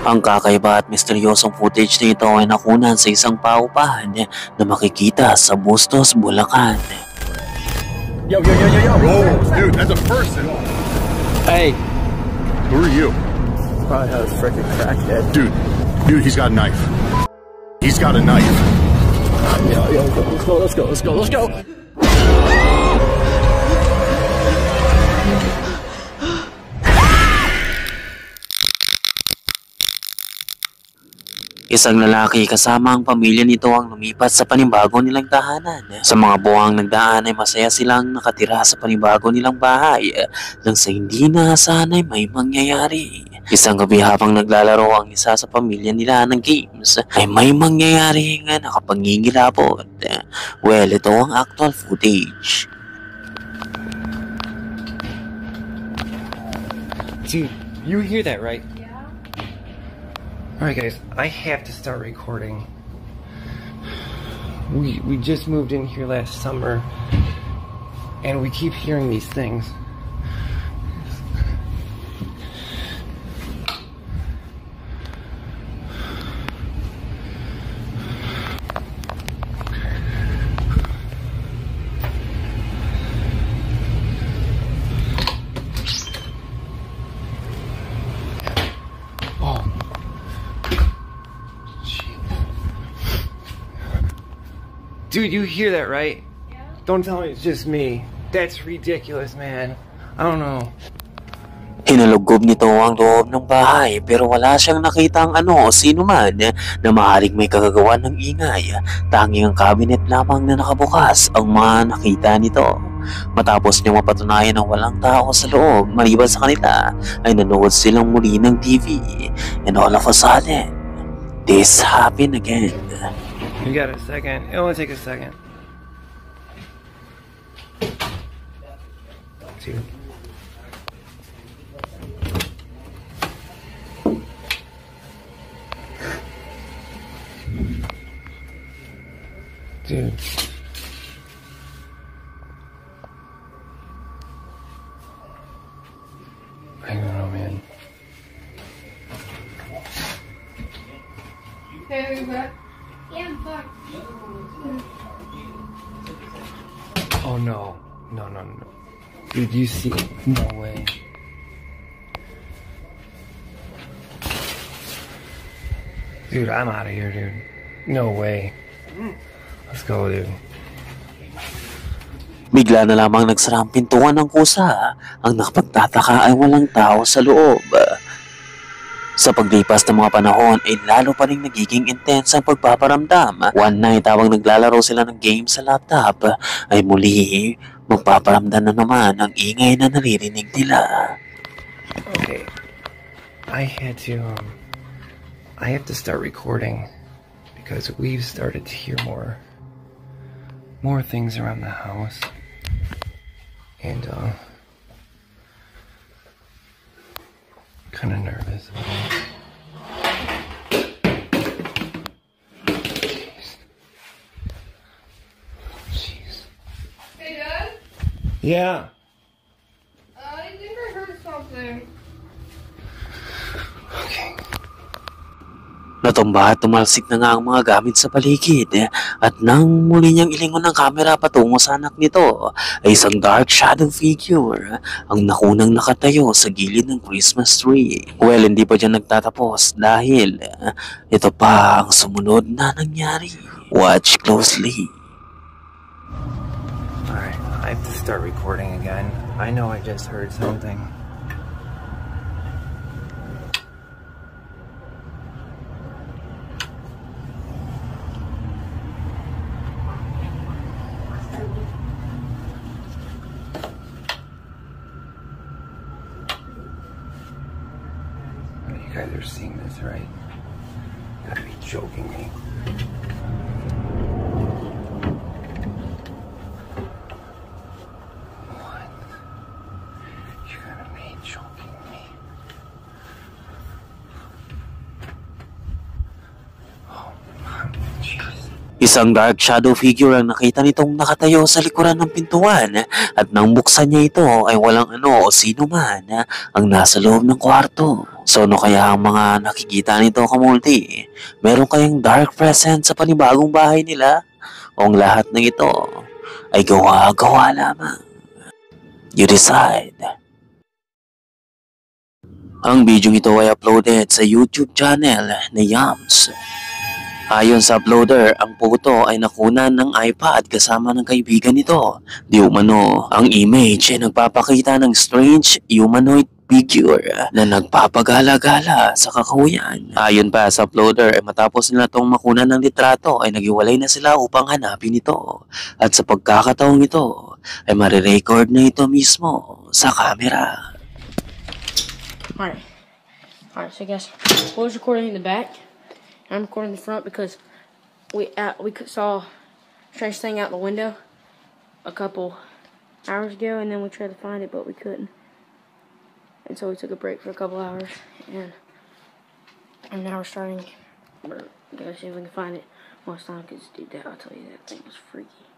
Ang kakaiba at misteryosong footage na ito ay nakunan sa isang paupahan na makikita sa Bustos, Bulacan. Yo. Whoa, dude, that's a person. Hey. Who are you? Probably had a freaking crackhead. Dude, he's got a knife. He's got a knife. Yo, let's go. Isang lalaki kasama ang pamilya nito ang lumipat sa panibago nilang tahanan. Sa mga buwang nagdaan ay masaya silang nakatira sa panibago nilang bahay nang sa hindi naasahan ay may mangyayari. Isang gabi habang naglalaro ang isa sa pamilya nila ng games ay may mangyayari nga nakapangingilabot. Well, ito ang actual footage. Dude, you hear that, right? Alright guys, I have to start recording. We just moved in here last summer and we keep hearing these things. Dude, you hear that, right? Yeah. Don't tell me it's just me. That's ridiculous, man. I don't know. Hinaluggob nito ang loob ng bahay pero wala siyang nakitang ano o sino man na maaaring may kagagawan ng ingay. Tanging ang cabinet lamang na nakabukas ang mga nakita nito. Matapos niyang mapatunayan na walang tao sa loob maliban sa kanila ay nanood silang muli ng TV. And all of a sudden, this happened again. You got a second? It only take a second. Dude. Dude. I don't know, man. Hey, are you back? Yeah, I'm fine. Oh no. No. Dude, you see? No way. Dude, I'm out of here, dude. No way. Let's go, dude. Bigla na lamang nagsara ang pintuan ng kusa. Ang nakapagtataka ay walang tao sa loob. Sa paglipas ng mga panahon ay lalo pa rin nagiging intense ang pagpaparamdam. One night habang naglalaro sila ng game sa laptop ay muli magpaparamdam na naman ang ingay na naririnig nila. Okay. I have to start recording because we've started to hear more things around the house. And kind of nervous. Jeez. Hey, Dad? Yeah. I think I heard something. Okay. Natumba at tumalsik na nga ang mga gamit sa paligid at nang muli niyang ilingon ng kamera patungo sa anak nito ay isang dark shadow figure ang nakunang nakatayo sa gilid ng Christmas tree. Well, hindi pa dyan nagtatapos dahil ito pa ang sumunod na nangyari. Watch closely. Alright, I have to start recording again. I know I just heard something. You guys are seeing this, right? You gotta be joking me. What? You gotta be joking me. Oh, man, jeez. Isang dark shadow figure ang nakita nitong nakatayo sa likuran ng pintuan at nang buksan niya ito ay walang ano o sino man ang nasa loob ng kwarto. So ano kaya ang mga nakikita nito, kamulti? Meron kayang dark presence sa panibagong bahay nila? O ang lahat ng ito ay gawa-gawa lamang? You decide. Ang video ito ay uploaded sa YouTube channel na Yams. Ayon sa uploader, ang photo ay nakunan ng iPad kasama ng kaibigan nito. Di umano, ang image ay nagpapakita ng strange humanoid figure na nagpapagala-gala sa kakahuyan. Ayon pa sa uploader, matapos nila itong makunan ng litrato ay nagiwalay na sila upang hanapin ito. At sa pagkakataong ito ay marirecord na ito mismo sa camera. Alright, so guys, I was recording in the back. I'm recording the front because we saw a strange thing out the window a couple hours ago, and then we tried to find it, but we couldn't. And so we took a break for a couple hours, and now we're starting. We're gonna see if we can find it one time, because dude, I'll tell you, that thing was freaky.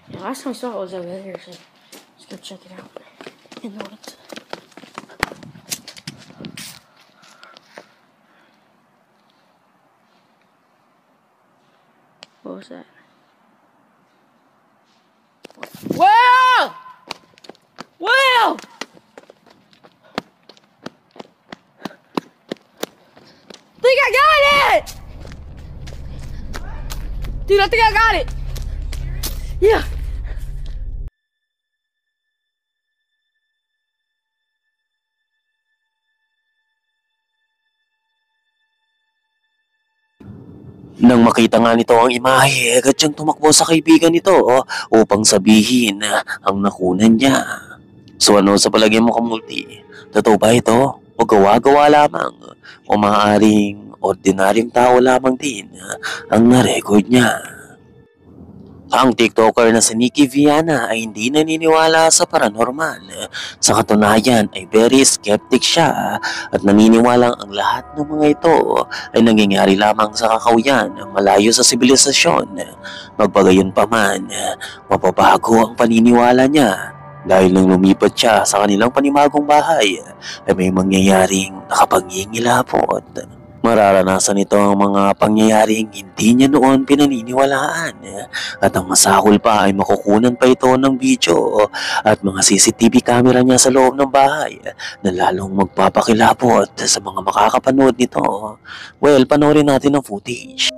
And last time we saw it was over there, so let's go check it out in the woods. What was that? Will! Will! Think I got it! Dude, I think I got it! Yeah! Nang makita nga nito ang imahe, agad siyang tumakbo sa kaibigan nito upang sabihin ang nakunan niya. So ano sa palagay mo, kamulti? Totoo ba ito? O gawa-gawa lamang? O maaaring ordinaryong tao lamang din ang narecord niya? Ang TikToker na si Nikki Viana ay hindi naniniwala sa paranormal. Sa katunayan ay very skeptic siya at naniniwalang ang lahat ng mga ito ay nangyayari lamang sa kakahuyan malayo sa sibilisasyon. Magpagayon pa man, mapabago ang paniniwala niya dahil nang lumipat siya sa kanilang panibagong bahay ay may mangyayaring nakapangingilabot. Mararanasan ito ang mga pangyayaring hindi niya noon pinaniniwalaan at ang masahol pa ay makukunan pa ito ng video at mga CCTV camera niya sa loob ng bahay na lalong magpapakilabot sa mga makakapanood nito. Well, panoorin natin ang footage.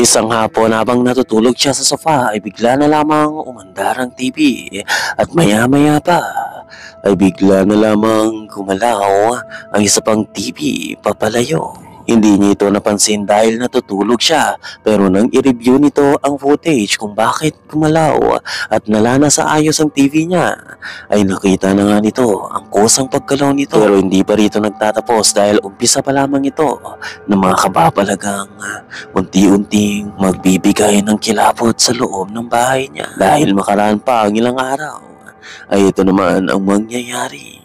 Isang hapon habang natutulog siya sa sofa ay bigla na lamang umandar ang TV at maya-maya pa ay bigla na lamang gumalaw ang isa pang TV papalayo. Hindi niya ito napansin dahil natutulog siya, pero nang i-review nito ang footage kung bakit gumalaw at nalana sa ayos ang TV niya, ay nakita na nga nito ang kusang paggalaw nito. Pero hindi pa rito nagtatapos dahil umpisa pa lamang ito ng mga kababalagang unti-unting magbibigay ng kilabot sa loob ng bahay niya. Dahil makaraan pa ang ilang araw, ay ito naman ang mangyayari.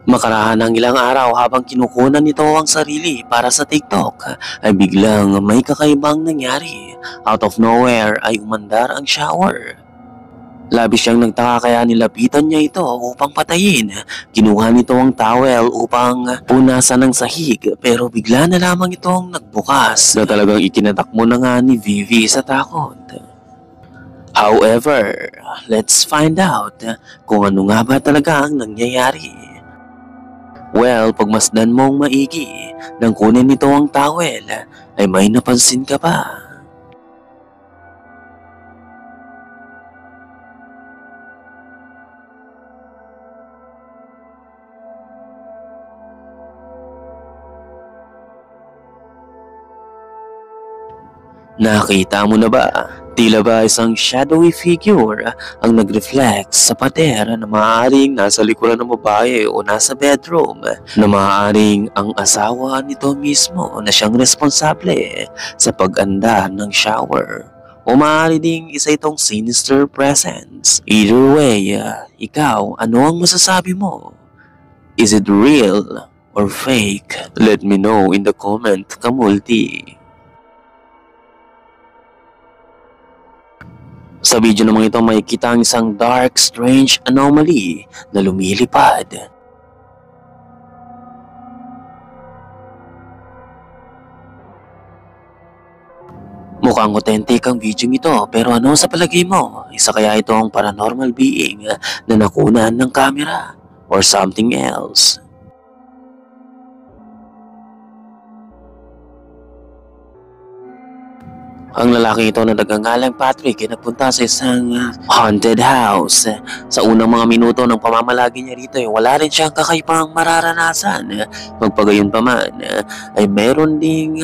Makarahan ng ilang araw habang kinukunan nito ang sarili para sa TikTok ay biglang may kakaibang nangyari. Out of nowhere ay umandar ang shower. Labis siyang nagtaka kaya nilapitan niya ito upang patayin. Kinuha nito ang towel upang punasan ng sahig pero bigla na lamang itong nagbukas na talagang ikinatakbo na nga ni Vivi sa takot. However, let's find out kung ano nga ba talaga ang nangyayari. Well, pagmasdan mong maigi nang kunin nito ang towel ay may napansin ka pa. Nakita mo na ba? Tila ba isang shadowy figure ang nag-reflect sa pader na maaaring nasa likuran ng babae o nasa bedroom na maaaring ang asawa nito mismo na siyang responsable sa pag-anda ng shower. O maaari ding isa itong sinister presence. Either way, ikaw, ano ang masasabi mo? Is it real or fake? Let me know in the comment, kamulti. Sa video naman ito makikita ang isang dark, strange anomaly na lumilipad. Mukhang authentic ang video nito pero ano sa palagay mo? Isa kaya ito ang paranormal being na nakunan ng camera or something else? Ang lalaki ito na nagngangalang Patrick ay nagpunta sa isang haunted house. Sa unang mga minuto ng pamamalagi niya rito ay wala rin siyang kakaibang mararanasan. Magpagayon pa man ay meron ding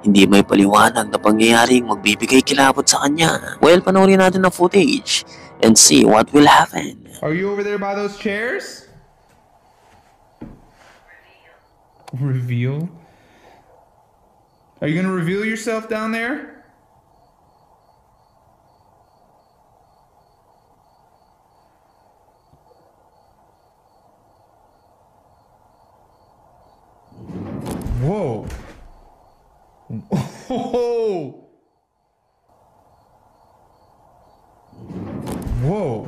hindi may paliwanag na pangyayaring magbibigay kilabot sa kanya. Well, panoorin natin ang footage and see what will happen. Are you over there by those chairs? Reveal? Are you gonna reveal yourself down there? Whoa. Whoa. Whoa.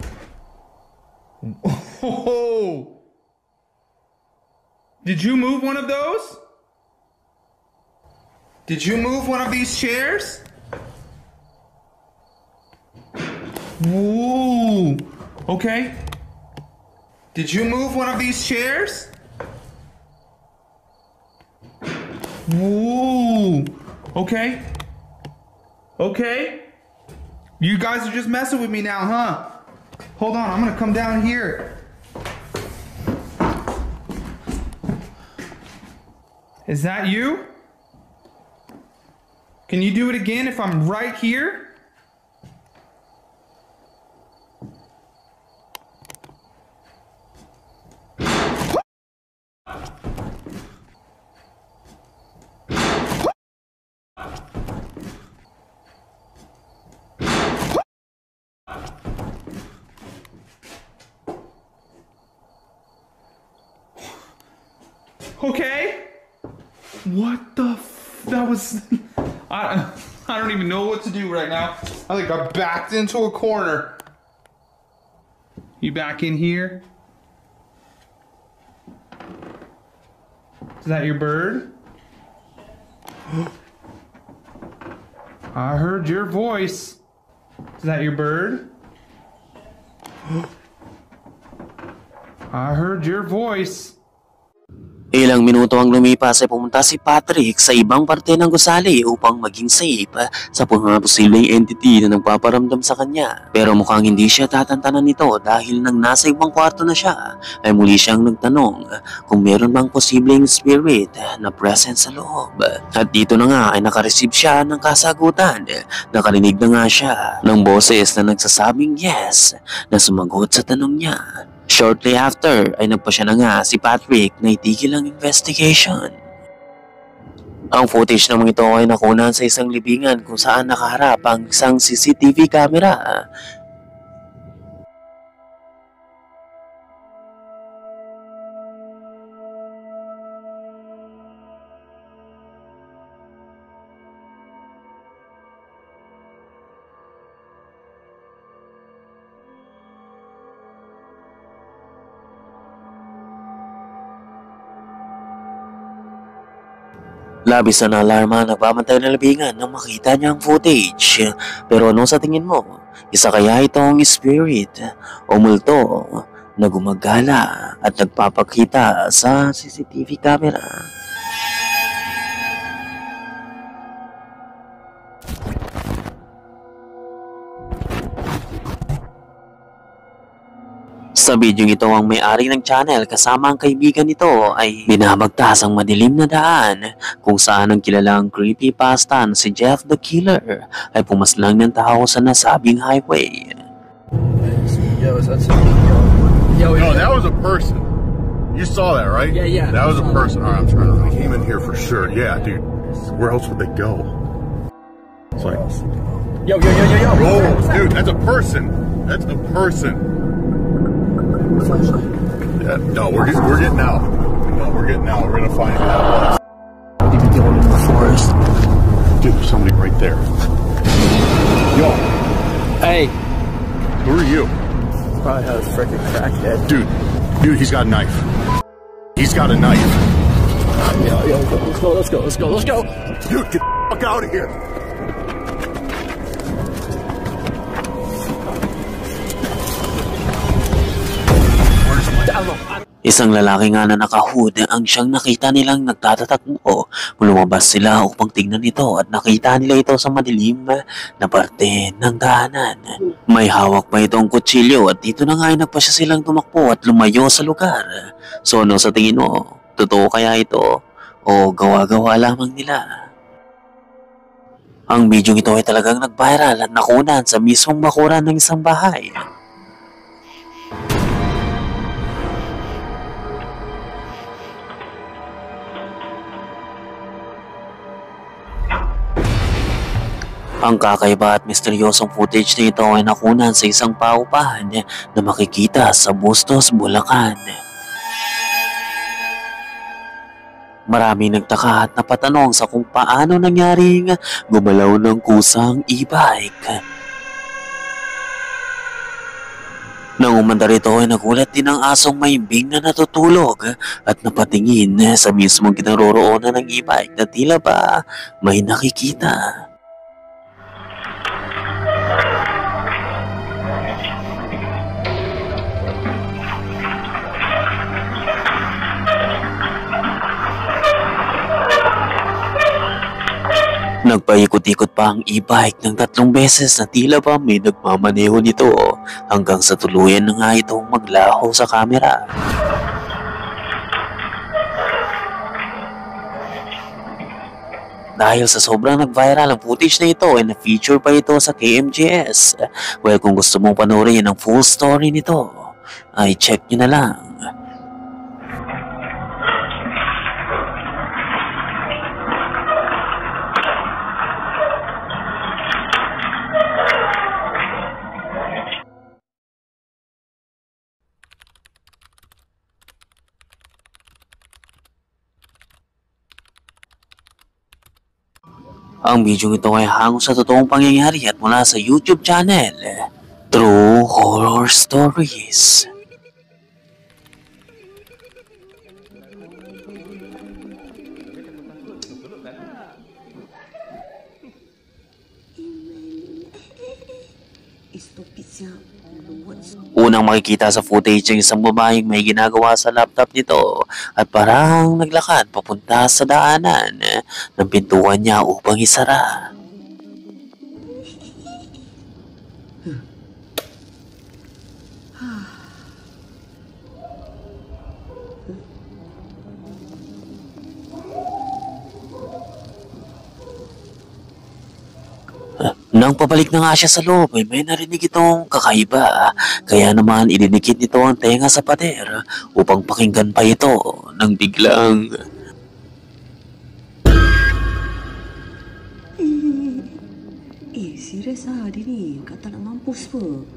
Whoa. Did you move one of those? Did you move one of these chairs? Whoa. Okay. Did you move one of these chairs? Whoa. Okay. Okay. You guys are just messing with me now, huh? Hold on, I'm gonna come down here. Is that you? Can you do it again if I'm right here? Okay. What the that was I don't even know what to do right now. I think I backed into a corner. You back in here? Is that your bird? I heard your voice. Is that your bird? I heard your voice. Ilang minuto ang lumipas ay pumunta si Patrick sa ibang parte ng gusali upang maging safe sa mga posibleng entity na nagpaparamdam sa kanya. Pero mukhang hindi siya tatantanan nito dahil nang nasa ibang kwarto na siya ay muli siyang nagtanong kung meron bang posibleng spirit na present sa loob. At dito na nga ay nakareceive siya ng kasagutan. Nakarinig na nga siya ng boses na nagsasabing yes na sumagot sa tanong niya. Shortly after ay nagpasya na nga si Patrick na itigil ang investigation. Ang footage naman ito ay nakunan sa isang libingan kung saan nakaharap ang isang CCTV camera. Labis na alarma ang nagbabantay ng libingan nang makita niya ang footage. Pero ano sa tingin mo? Isa kaya itong spirit o multo na gumagala at nagpapakita sa CCTV camera? Sa video ito, ang may-ari ng channel kasama ang kaibigan nito ay binabagtas ang madilim na daan kung saan ang kilalang creepypasta na si Jeff the Killer ay pumaslang ng tao sa nasabing highway. Yo, is that No, that was a person. You saw that, right? Yeah, yeah. That was a person. All right, I'm trying to. They came in here for sure. Yeah, dude. Where else would they go? It's like, Yo, yo, yo, yo, yo. whoa, dude, that's a person. That's a person. Yeah, no, we're getting out. No, we're getting out. We're gonna find who that was. Maybe going in the forest. Dude, there's somebody right there. Yo, Hey, who are you? probably had a freaking crackhead. Dude, he's got a knife. He's got a knife. Yo, yo, let's go, let's go, let's go, let's go. Dude, get the fuck out of here. Isang lalaki nga na nakahood ang siyang nakita nilang nagtatatakbo. Lumabas sila upang tignan ito at nakita nila ito sa madilim na parte ng daanan. May hawak pa itong kutsilyo at dito na nga ay nagpasya silang tumakbo at lumayo sa lugar. So ano sa tingin mo? Totoo kaya ito? O gawa-gawa lamang nila? Ang video ito ay talagang nag-viral at nakunan sa mismong bakuran ng isang bahay. Ang kakaiba at misteryosong footage na ito ay nakunan sa isang paupahan na makikita sa Bustos, Bulacan. Maraming nagtaka at napatanong sa kung paano nangyaring gumalaw ng kusang e-bike. Nang umandar ito ay nagulat din ang asong maimbing na natutulog at napatingin sa mismong kinaroroonan ng e-bike na tila ba may nakikita. Nagpaikot-ikot pa ang e-bike ng 3 beses na tila ba may nagmamaneho nito hanggang sa tuluyan na nga itong maglaho sa kamera. Dahil sa sobrang nag-viral ang footage na ito ay na-feature pa ito sa KMJS. Well, kung gusto mong panoorin ang full story nito, ay check nyo na lang. Ang video ito ay hango sa totoong pangyayari at mula sa YouTube channel, True Horror Stories. Unang makikita sa footage ng isang babaeng may ginagawa sa laptop nito at parang naglakad papunta sa daanan ng pintuan niya upang isara. Nang pabalik na nga siya sa loob ay may narinig itong kakaiba. Kaya naman idinikit nito ang tenga sa pader upang pakinggan pa ito nang biglang... serius lah dia ni. Kata nak mampus pun.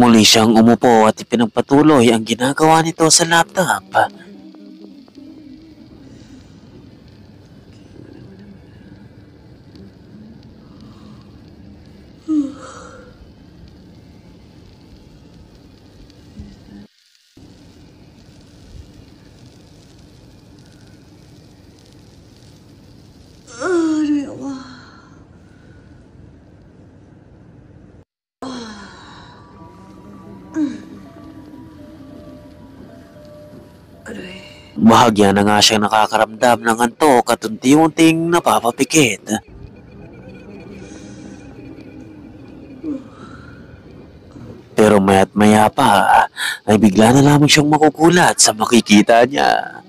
Muli siyang umupo at ipinagpatuloy ang ginagawa nito sa laptop. Bahagya na nga siyang nakakaramdam ng antok at unti-unting napapapikit. Pero maya't maya pa ay bigla na lamang siyang makukulat sa makikita niya.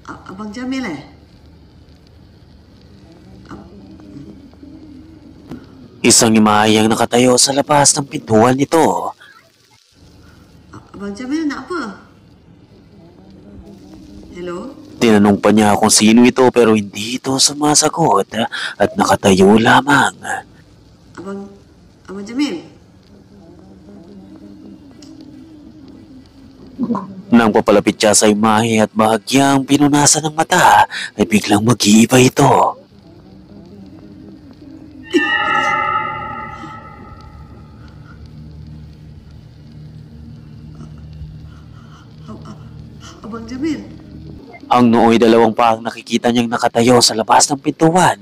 Abang Jamil Isang imahe ang nakatayo sa labas ng pintuan nito. Abang Jamil nak apa? Hello? Tinanong pa niya kung sino ito pero hindi ito sumasagot at nakatayo lamang. Abang Jamil? Nang papalapit siya sa imahe at bahagyang pinunasan ng mata ay biglang mag-iiba ito. Abang Jamil? Ang nooy dalawang pa ang nakikita niyang nakatayo sa labas ng pintuan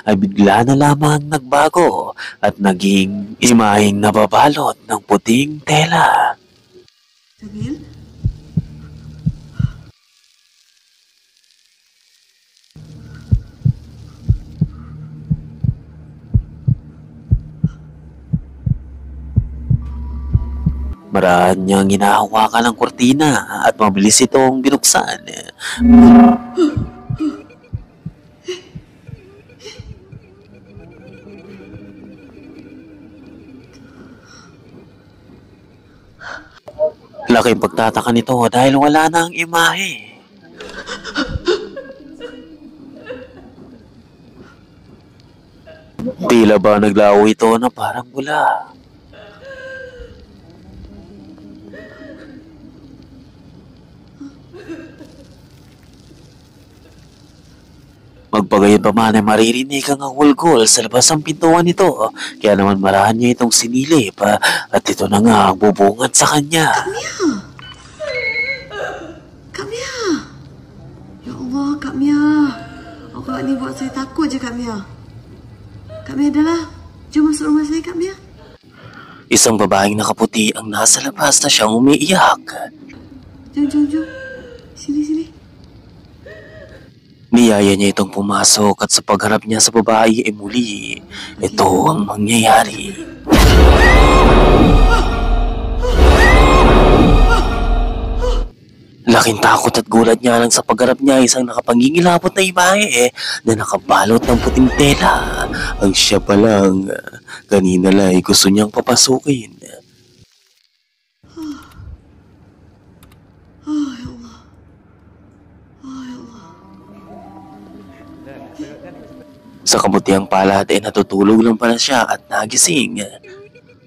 ay bigla na lamang nagbago at naging imaheng nababalot ng puting tela. Jamil? Maraan niyang hinahawakan ang kurtina at mabilis itong binuksan. Laking pagtataka nito dahil wala na ang imahe. Tila ba naglaho ito na parang bula? Magpagayon pa man ay maririnig ang hulgol sa labas ng pintuan nito. Kaya naman marahan niya itong sinilip at ito na nga ang bubungad sa kanya. Kak Mia! Ya Allah, Kak Mia. Awak ni buat saya takut je, Kak Mia. Kak Mia adalah. Jom masuk rumah saya, Kak Mia. Isang babaeng nakaputi ang nasa labas na siyang umiiyak. Jom. Sini. Niyaya niya itong pumasok at sa pagharap niya sa babae ay muli, ito ang mangyayari. Laking takot at gulat niya lang sa pagharap niya isang nakapangingilabot na ibahe na nakabalot ng puting tela. Ang siya pa lang, kanina lang ay gusto niyang papasukin. Sa kabutiang palad ay natutulog lang pala siya at nagising.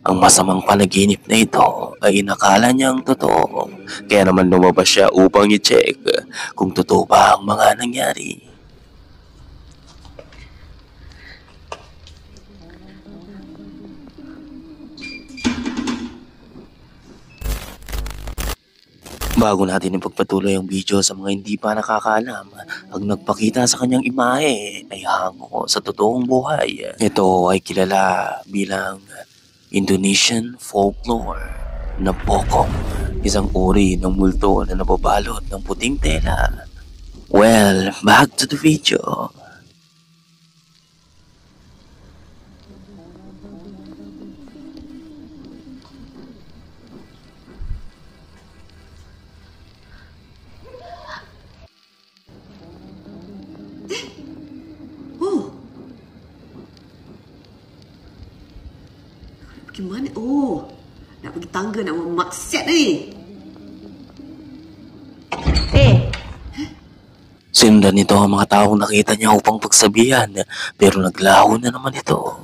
Ang masamang panaginip na ito ay inakala niyang totoo. Kaya naman lumabas siya upang i-check kung totoo ba ang mga nangyari. Bago natin ipagpatuloy ang video sa mga hindi pa nakakaalam, ang nagpakita sa kanyang imahe ay hango sa totoong buhay. Ito ay kilala bilang Indonesian folklore na bokong, isang uri ng multo na nababalot ng puting tela. Well, back to the video. Gimana? Oh, nak pergi tangga nak buat maksiat ni. Sinundan nito ang mga taong nakita niya upang pagsabihan, pero naglaho na naman ito.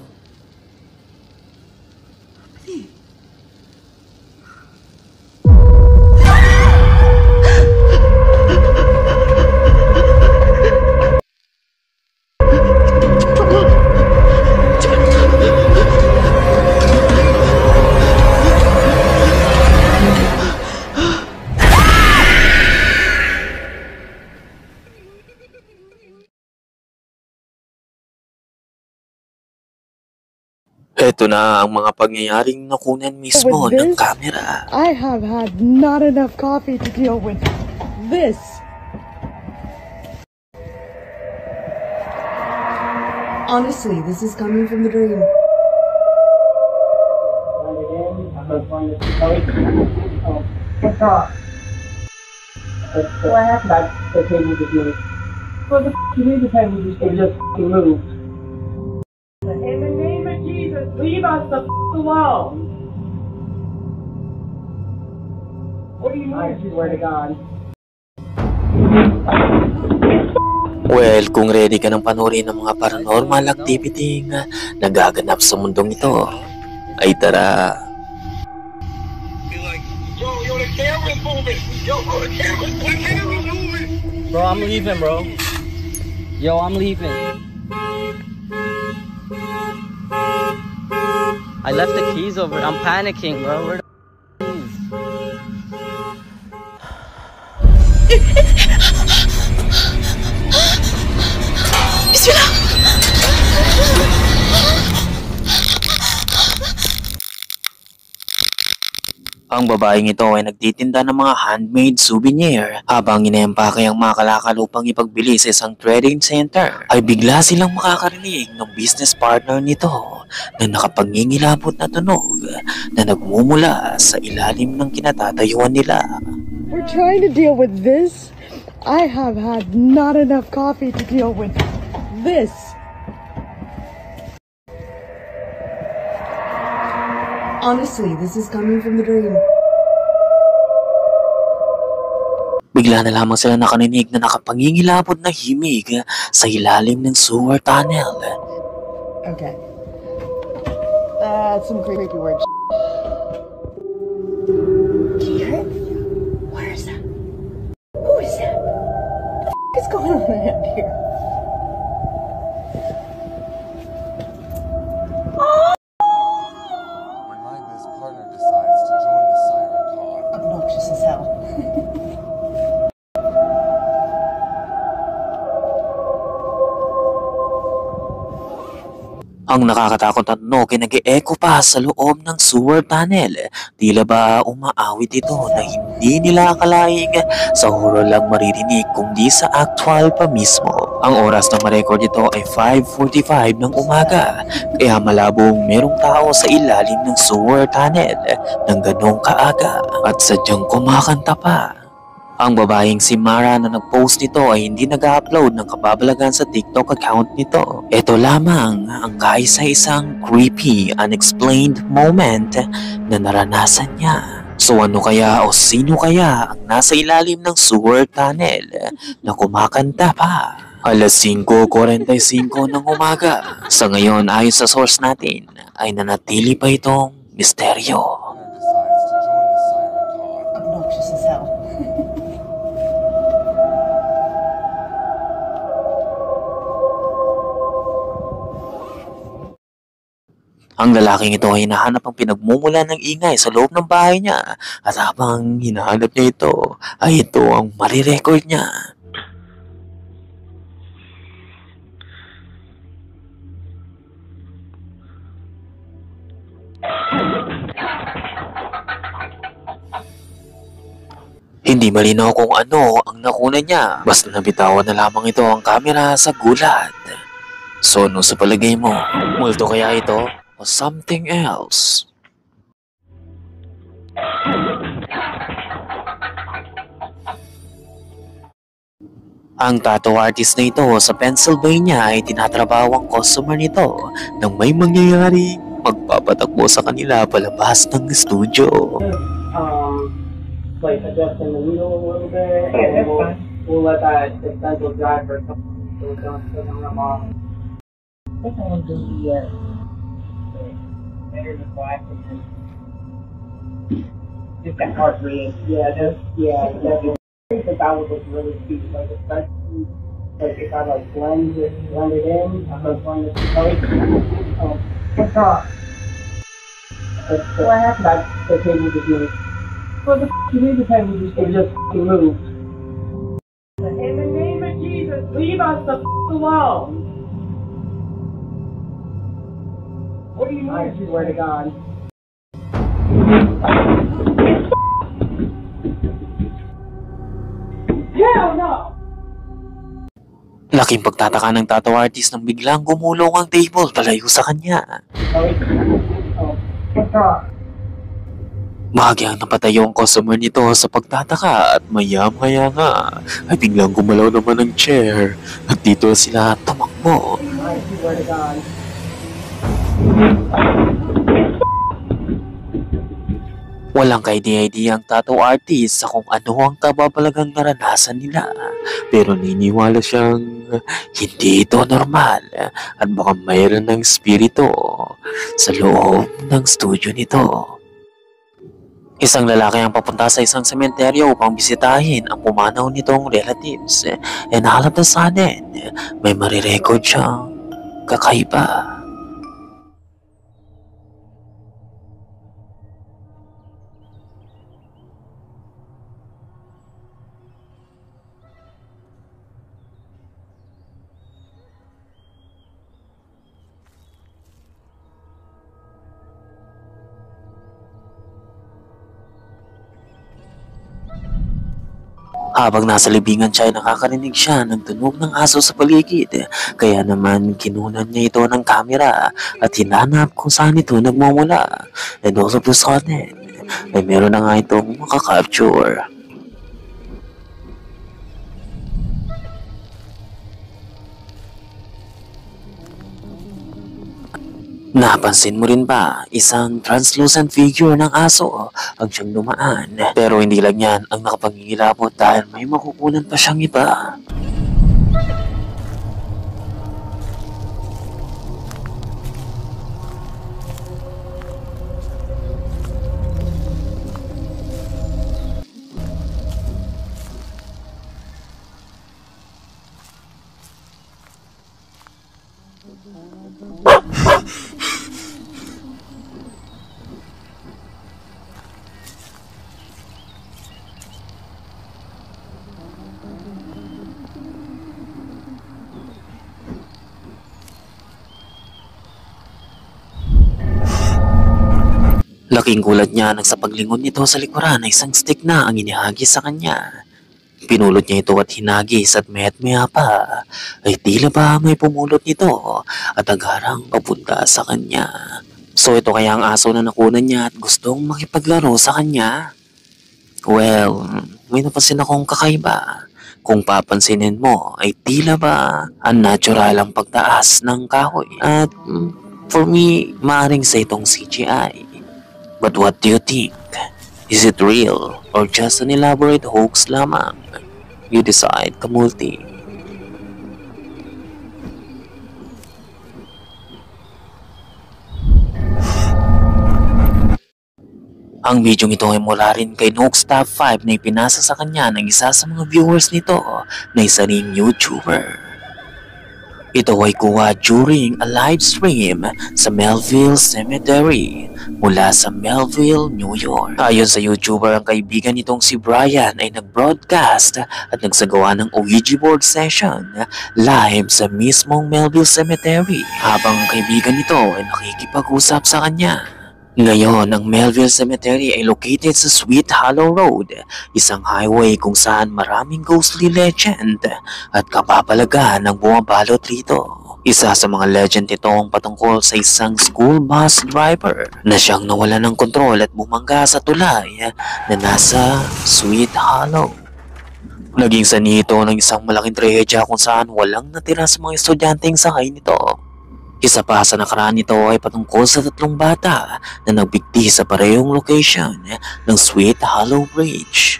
Ito na ang mga pangyayaring nakunan mismo With ng this? kamera. I have had not enough coffee to deal with this. Honestly, this is coming from the dream. What happened? The table just moved. What the f*** you mean the table just moved? In the name of Jesus, leave us the f*** alone. What do you mean? I swear to God. Well, kung ready ka ng panoorin ng mga paranormal activity na nagaganap sa mundong ito, ay tara. Yo, the camera's moving. Yo, the camera's moving. Bro, I'm leaving, bro. Yo, I'm leaving. I left the keys over. I'm panicking, bro. Where the Ang babaeng ito ay nagtitinda ng mga handmade souvenir. Habang ineempake ang mga kalakalupang ipagbili sa isang trading center, ay bigla silang makakarinig ng business partner nito na nakapangingilabot na tunog na nagmumula sa ilalim ng kinatatayuan nila. We're trying to deal with this. I have had not enough coffee to deal with this. Honestly, this is coming from the dream. Bigla na lamang sila nakaninig na nakapangingilabot na himig sa ilalim ng sewer tunnel. Okay. That's some creepy word. Do you hear it? Where is that? Who is that? What the f*** is going on around here? When my biz partner decides to join the siren call. Obnoxious as hell. Ang nakakatakot na tunog ay nag-e-echo pa sa loob ng sewer tunnel. Tila ba umaawit ito na hindi nila akalaing sa horror lang maririnig kundi sa actual pa mismo. Ang oras na ma-record ito ay 5:45 ng umaga, kaya malabong merong tao sa ilalim ng sewer tunnel ng ganong kaaga at sadyang kumakanta pa. Ang babaeng si Mara na nag-post nito ay hindi nag-upload ng kababalagan sa TikTok account nito. Ito lamang ang kaisa-isang creepy, unexplained moment na naranasan niya. So ano kaya o sino kaya ang nasa ilalim ng sewer tunnel na kumakanta pa? Alas 5:45 ng umaga. Sa ngayon, ayon sa source natin, ay nanatili pa itong misteryo. Decides to join the siren call. Obnoxious as hell. Ang lalaking ito ay hinahanap ang pinagmumulan ng ingay sa loob ng bahay niya at habang hinahanap niya ito, ay ito ang marirecord niya. Hindi malinaw kung ano ang nakuna niya, basta nabitawan na lamang ito ang kamera sa gulat. So ano sa palagay mo? Multo kaya ito? O something else? Ang tattoo artist na ito sa Pennsylvania ay tinatrabaho ang customer nito nang may mangyayari magpapatakbo sa kanila palabas ng studio. Like adjust in the needle a little bit. Yeah, we'll let that essential dry for a couple so it doesn't rub off. I think I'm gonna do better than black and just that heart rate. Yeah, definitely. I think that would look really cute, like especially like if I like blend it in. I'm gonna blend it color. What's up? What happened? The table just moved. What the f*** you mean the table just moved? In the name of Jesus, leave us the f*** alone. What do you mean? I swear to God. Hell no! Laking pagtataka ng tattoo artist nang biglang gumulong ang table palayo sa kanya. Bahagyang napatayo ang customer nito sa pagtataka at maya-maya nga ay biglang gumalaw naman ang chair at dito sila tumakbo. I swear to God. Walang kaidea-idea ang tattoo artist sa kung ano ang kababalagang naranasan nila. Pero niniwala siyang hindi ito normal at baka mayroon ng spirito sa loob ng studio nito. Isang lalaki ang papunta sa isang sementeryo upang bisitahin ang pumanaw nitong relatives. And all of a sudden, may marirecord siyang kakaiba. Habang nasa libingan siya ay nakakarinig siya ng tunog ng aso sa paligid. Kaya naman kinunan niya ito ng kamera at hinanap kung saan ito nagmumula. And all of a sudden, ay meron na nga itong makakapture. Napansin mo rin ba, isang translucent figure ng aso ang siyang dumaan. Pero hindi lang yan ang nakapangingilabot dahil may makukunan pa siyang iba. Laking gulat niya nang sa paglingon nito sa likuran ay isang stick na ang inihagis sa kanya. Pinulot niya ito at hinagis at maya pa ay tila ba may pumulot nito at agharang papunta sa kanya. So ito kaya ang aso na nakunan niya at gustong makipaglaro sa kanya? Well, may napansin akong kakaiba. Kung papansinin mo ay tila ba unnatural ang pagtaas ng kahoy. At for me, maaaring sa itong CGI. But what do you think? Is it real or just an elaborate hoax lamang? You decide, Kamulti. Ang video ito ay mula rin kay Nooks Top 5 na ipinasa sa kanya ng isa sa mga viewers nito na isa ring YouTuber. Ito ay kuha during a live stream sa Melville Cemetery mula sa Melville, New York. Ayon sa YouTuber, ang kaibigan nitong si Brian ay nag-broadcast at nagsagawa ng Ouija board session live sa mismong Melville Cemetery habang ang kaibigan nito ay nakikipag-usap sa kanya. Ngayon, ang Melville Cemetery ay located sa Sweet Hollow Road, isang highway kung saan maraming ghostly legend at kapapalagan ng bumabalot rito. Isa sa mga legend ito ang patungkol sa isang school bus driver na siyang nawala ng kontrol at bumangga sa tulay na nasa Sweet Hollow. Naging sanhi ito ng isang malaking trahedya kung saan walang natira sa mga estudyanteng sakay nito. Isa pa sa nakaraan nito ay patungkol sa 3 bata na nagbigti sa parehong location ng Sweet Hollow Bridge.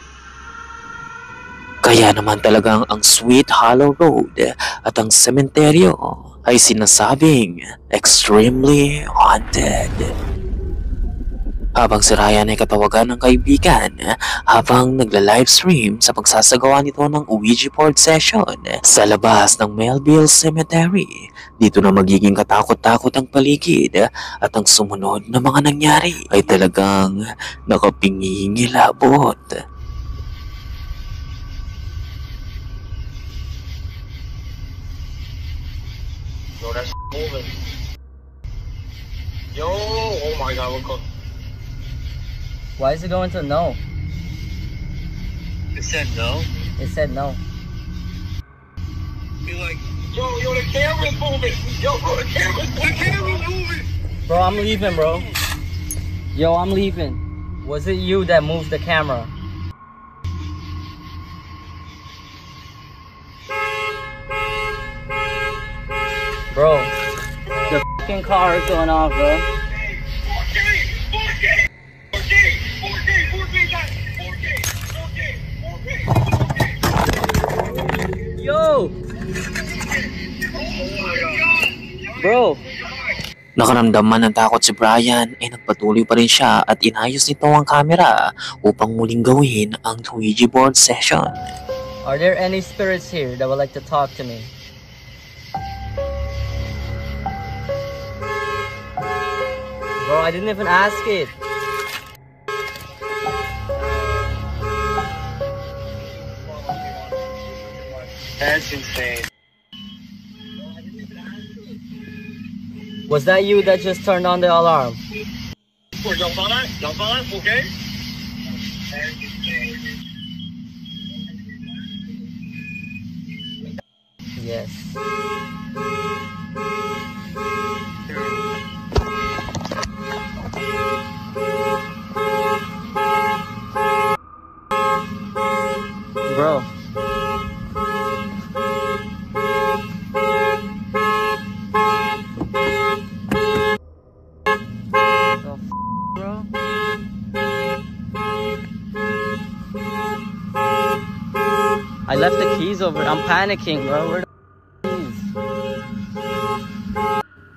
Kaya naman talagang ang Sweet Hollow Road at ang sementeryo ay sinasabing extremely haunted. Habang si Ryan ay katawagan ng kaibigan habang nagla-livestream sa pagsasagawa nito ng Ouija board session sa labas ng Melville Cemetery. Dito na magiging katakot-takot ang paligid at ang sumunod na mga nangyari ay talagang nakapingingilabot. Yo, oh my god, we're cooked. Why is it going to no? It said no. It said no. Be like, yo, the camera's moving. Yo, bro, the camera's moving. Bro, I'm leaving, bro. Yo, I'm leaving. Was it you that moved the camera? Bro, the fucking car is going off, bro. 4K. Yo! Bro! Nakaramdam man ng takot si Brian ay nagpatuloy pa rin siya at inayos nito ang camera upang muling gawin ang Ouija board session. Are there any spirits here that would like to talk to me? Bro, I didn't even ask it. That's insane. Was that you that just turned on the alarm? Jump on that, okay? Yes. Bro. Bro. I left the keys over. I'm panicking, bro. Where the keys?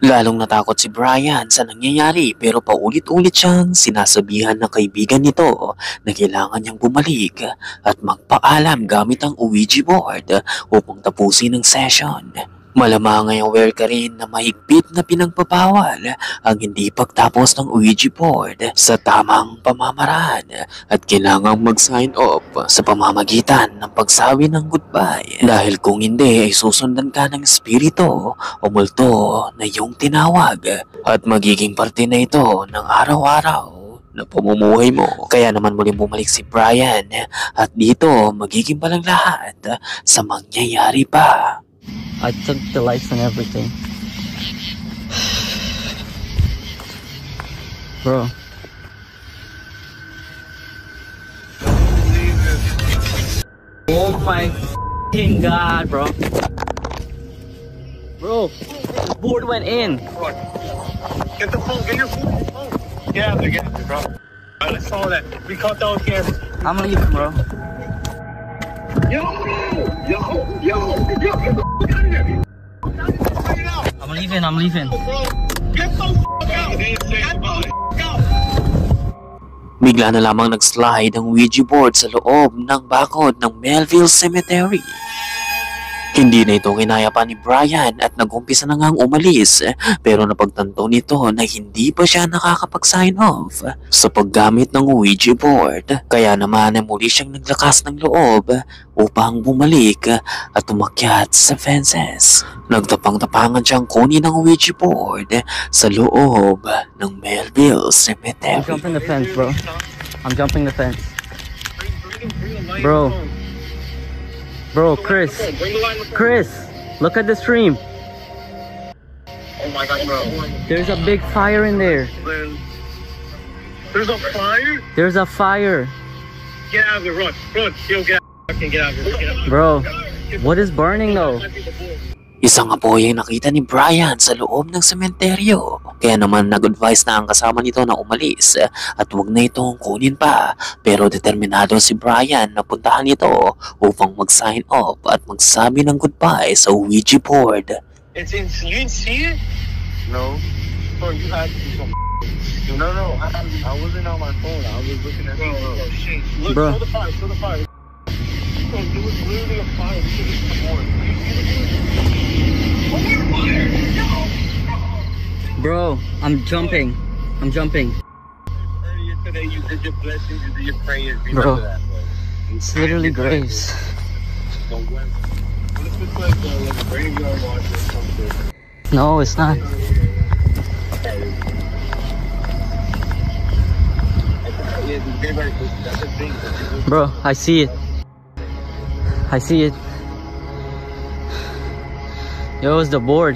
Lalong natakot si Brian sa nangyayari pero paulit-ulit siyang sinasabihan ng kaibigan nito na kailangan niyang bumalik at magpaalam gamit ang Ouija board upang tapusin ang session. Malamang ay aware ka rin na mahigpit na pinagpapawal ang hindi pagtapos ng Ouija board sa tamang pamamaraan at kailangang mag-sign off sa pamamagitan ng pagsabi ng goodbye dahil kung hindi ay susundan ka ng espiritu o multo na iyong tinawag at magiging parte na ito ng araw-araw na pamumuhay mo. Kaya naman muling bumalik si Brian at dito magiging palang lahat sa mangyayari pa. I took the lights and everything. Bro. Oh my f***ing god, bro. Bro, the board went in. Get the phone, get your phone. Get out there, bro. I saw that. We caught that on camera. I'm leaving, bro. Yo! I'm leaving. Get the out! Bigla na lamang nag-slide ang Ouija board sa loob ng bakod ng Melville Cemetery. Hindi na ito kinaya pa ni Brian at nag-umpisa na ngang umalis pero napagtanto nito na hindi pa siya nakakapag-sign off sa paggamit ng Ouija board. Kaya naman ay muli siyang naglakas ng loob upang bumalik at umakyat sa fences. Nagtapang-tapangan siyang kunin ang Ouija board sa loob ng Melville Cemetery. I'm jumping the fence, bro. I'm jumping the fence. Bro. Bro, Chris, look at the stream. Oh my god, bro. There's a big fire in there. There's a fire? There's a fire. Get out of there, run. Yo, get out of here. Bro, what is burning though? Isang apoy ang nakita ni Brian sa loob ng sementeryo. Kaya naman nag-advise na ang kasama nito na umalis at huwag na itong kunin pa. Pero determinado si Brian na puntahan ito upang mag-sign off at magsabi ng goodbye sa Ouija board. You didn't see it? No. Bro, you had to do some No, I wasn't on my phone. I was looking at the shit. Look, bro. Show the fire. Bro, it was literally a fire. We should have some more. Bro, I'm jumping. Earlier today, you did your blessings, you did your prayers. Bro, that, bro. it's literally graves. Don't bless. This looks like a graveyard watch or something. No, it's not. Okay, but that's the thing. Bro, I see it. I see it. Yo, it's the board.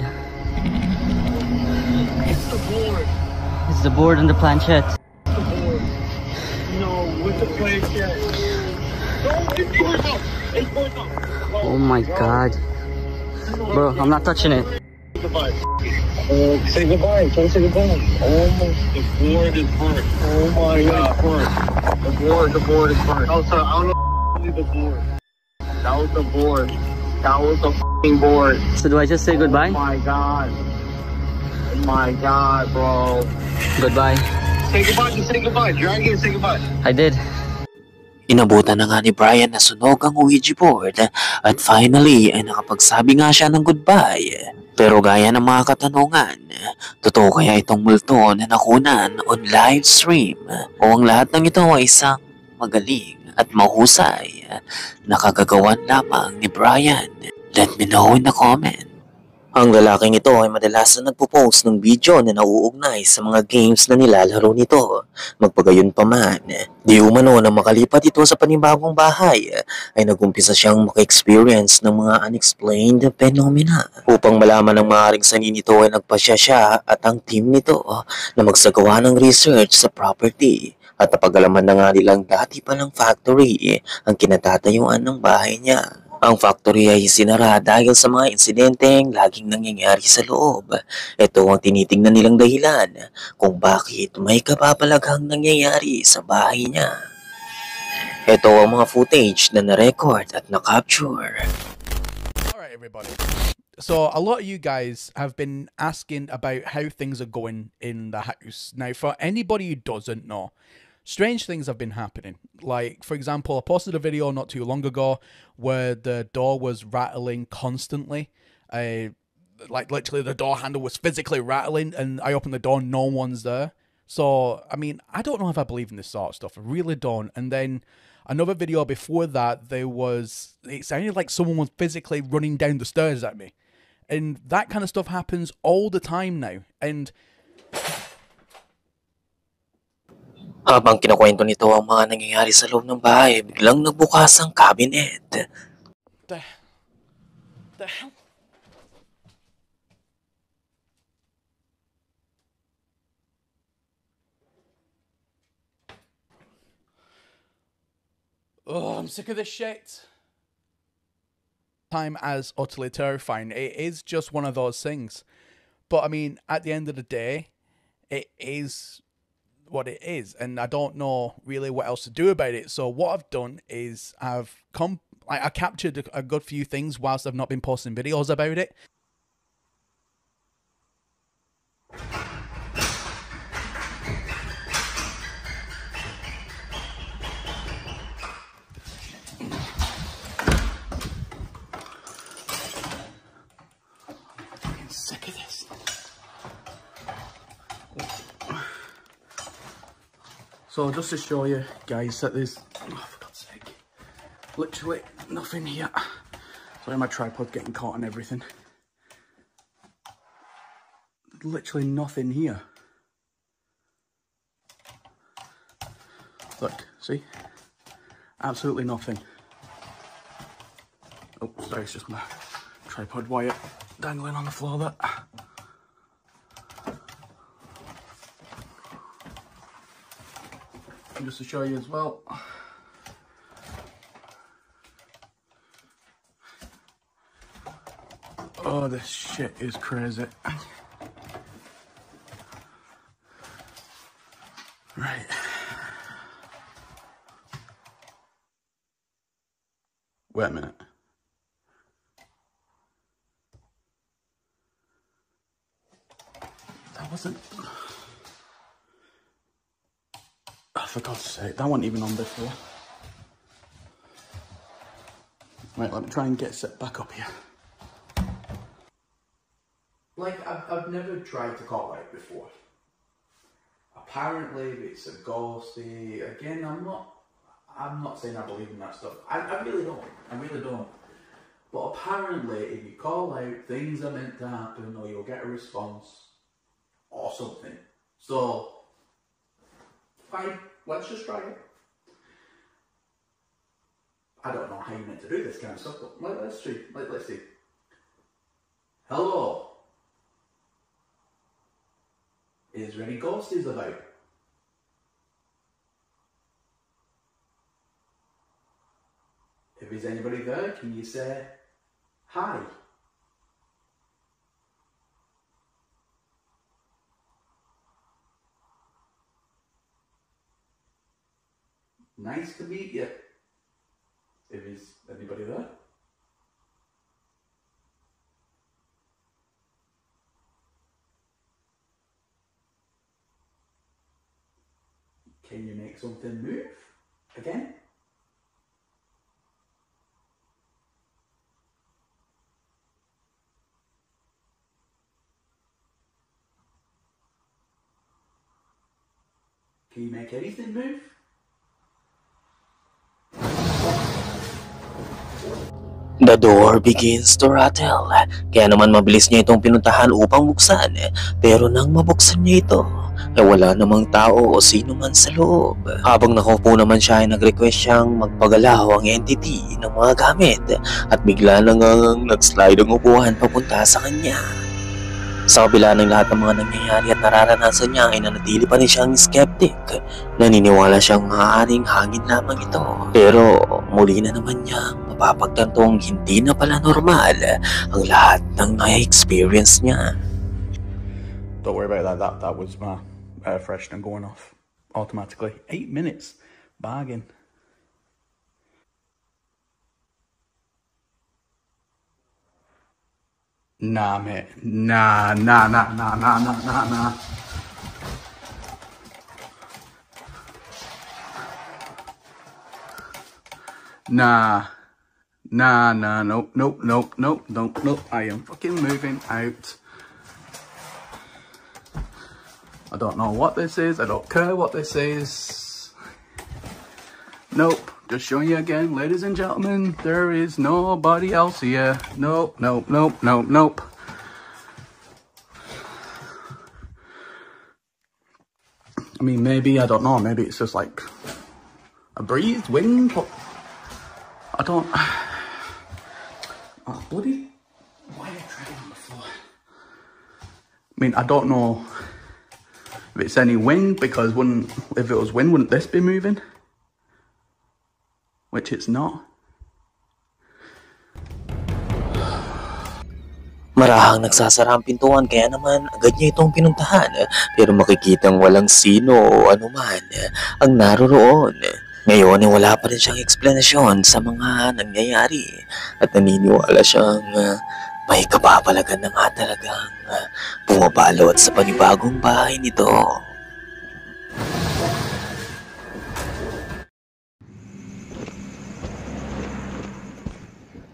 It's the board. It's the board and the planchette. The board. No, with the planchette. No, it's going up. It's going up. Oh my god. Bro, I'm not touching it. Goodbye. Say goodbye. Can you say goodbye? Oh my. The board is burnt. Oh my god. The board is burnt. Oh, sorry. I don't know the board. That was the board. That was the f***ing board. So do I just say goodbye? Oh my god. Oh my god, bro. Goodbye. Say goodbye. Just say goodbye. Drag it. Say goodbye. I did. Inabutan na nga ni Brian na sunog ang Ouija board at finally ay nakapagsabi nga siya ng goodbye. Pero gaya ng mga katanungan, totoo kaya itong multo na nakunan on live stream o ang lahat ng ito ay isang magaling at mahusay na kagagawan lamang ni Brian? Let me know in the comment. Ang lalaking ito ay madalas na nagpo-post ng video na nauugnay sa mga games na nilalaro nito. Magpagayon pa man, di umano na makalipat ito sa panibagong bahay ay nagumpisa siyang maka-experience ng mga unexplained phenomena. Upang malaman ng maaaring sanin nito ay nagpasya siya at ang team nito na magsagawa ng research sa property. At napag-alaman na nga nilang dati palang factory ang kinatatayuan ng bahay niya. Ang factory ay sinara dahil sa mga insidenteng laging nangyayari sa loob. Ito ang tinitingnan nilang dahilan kung bakit may kapapalaghang nangyayari sa bahay niya. Ito ang mga footage na na-record at na-capture. Alright everybody, so a lot of you guys have been asking about how things are going in the house. Now for anybody who doesn't know, strange things have been happening. Like, for example, I posted a video not too long ago where the door was rattling constantly. Like, literally the door handle was physically rattling and I opened the door, no one's there. So, I mean, I don't know if I believe in this sort of stuff. I really don't. And then another video before that, it sounded like someone was physically running down the stairs at me. And that kind of stuff happens all the time now. And Habang kinukwento nito ang mga nangyayari sa loob ng bahay, biglang nagbukas ang cabinet. The hell? Oh, I'm sick of this shit. Time as utterly terrifying. It is just one of those things. But I mean, at the end of the day, it is what it is, and I don't know really what else to do about it. So what I've done is I captured a good few things whilst I've not been posting videos about it. I'm sick of this. So just to show you guys that there's, oh for God's sake, literally nothing here. Sorry, my tripod getting caught and everything. Literally nothing here. Look, see? Absolutely nothing. Oh, sorry, it's just my tripod wire dangling on the floor there. And just to show you as well, oh, this shit is crazy. Right. Wait a minute. That wasn't... Oh, for God's sake, that wasn't even on before. Right, let me try and get set back up here. Like, I've never tried to call out before. Apparently, it's a ghosty. Again, I'm not saying I believe in that stuff. I really don't. I really don't. But apparently, if you call out, things are meant to happen, or you'll get a response, or something. So, fine, let's just try it. I don't know how you meant to do this kind of stuff, but let's see. Let's see. Hello. Is there any ghosties about? If there's anybody there, can you say hi? Nice to meet you. If there's anybody there. Can you make something move again? Can you make anything move? The door begins to rattle. Kaya naman mabilis niya itong pinuntahan upang buksan. Pero nang mabuksan niya ito, ay wala namang tao o sino man sa loob. Habang nakaupo naman siya ay nag-request siyang magpagalaw ang entity ng mga gamit at bigla nang nag-slide ang upuan papunta sa kanya. Sa kabila ng lahat ng mga nangyayari at nararanasan niya ay nanatili pa rin siyang skeptic. Naniniwala siyang maaaring hangin lamang ito. Pero muli na naman niyang mapapagtantong hindi na pala normal ang lahat ng na-experience niya. Don't worry about that. That was my air freshener going off automatically. 8 minutes. Bargain. Nah, mate. Nah. Nope. I am fucking moving out. I don't know what this is. I don't care what this is. Nope. Just showing you again, ladies and gentlemen, there is nobody else here. Nope. I mean, maybe, I don't know, maybe it's just like a breeze, wind, but I don't... Oh, bloody... Why are you treading on the floor? I mean, I don't know if it's any wind, because if it was wind, wouldn't this be moving? Which it's not. Marahang nagsasara ang pintuan kaya naman agad niya itong pinuntahan pero makikitang walang sino o anuman ang naroroon. Ngayon ay wala pa rin siyang eksplanasyon sa mga nangyayari at naniniwala siyang may kababalagan na nga talagang bumabalot sa panibagong bahay nito.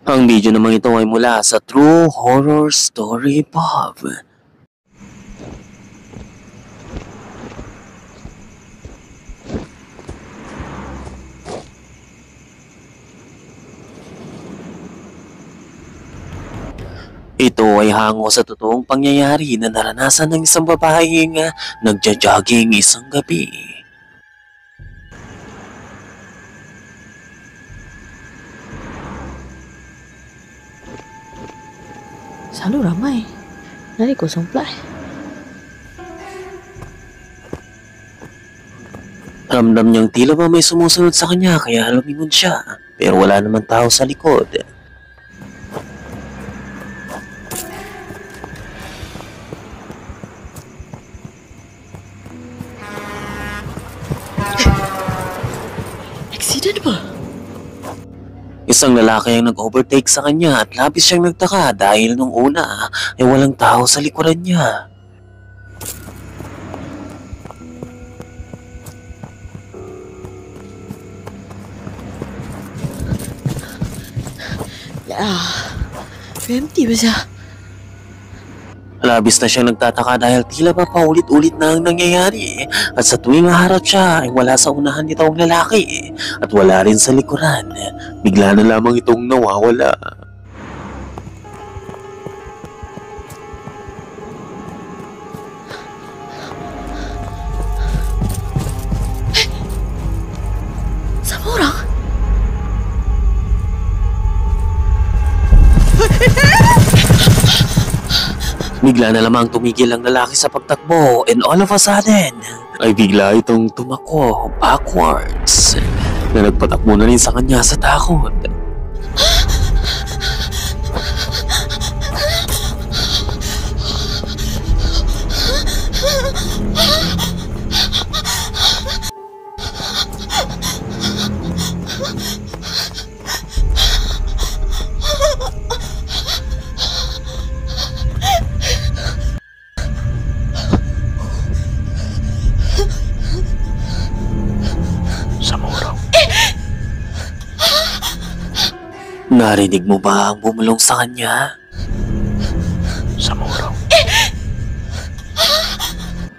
Ang video naman ito ay mula sa True Horror Story Pub. Ito ay hango sa totoong pangyayari na naranasan ng isang babaeng nagja-jogging isang gabi. Selalu ramai. Nari kosong pula. Ramdam niyang tila ba may sumusunod sa kanya kaya lumingon siya. Pero wala naman tao sa likod. Accident ba? Isang lalaki ang nag-overtake sa kanya at labis siyang nagtaka dahil nung una ay walang tao sa likuran niya. Empty ba siya? Labis na siyang nagtataka dahil tila ba paulit-ulit na ang nangyayari at sa tuwing haharap siya ay wala sa unahan nitong lalaki at wala rin sa likuran. Bigla na lamang itong nawawala. Sama orang? Bigla na lamang tumigil ang lalaki sa pagtakbo and all of a sudden, ay bigla itong tumakbo backwards na nagpatakbo na rin sa kanya sa takot. Narinig mo ba ang bumulong sa kanya? Sa muro.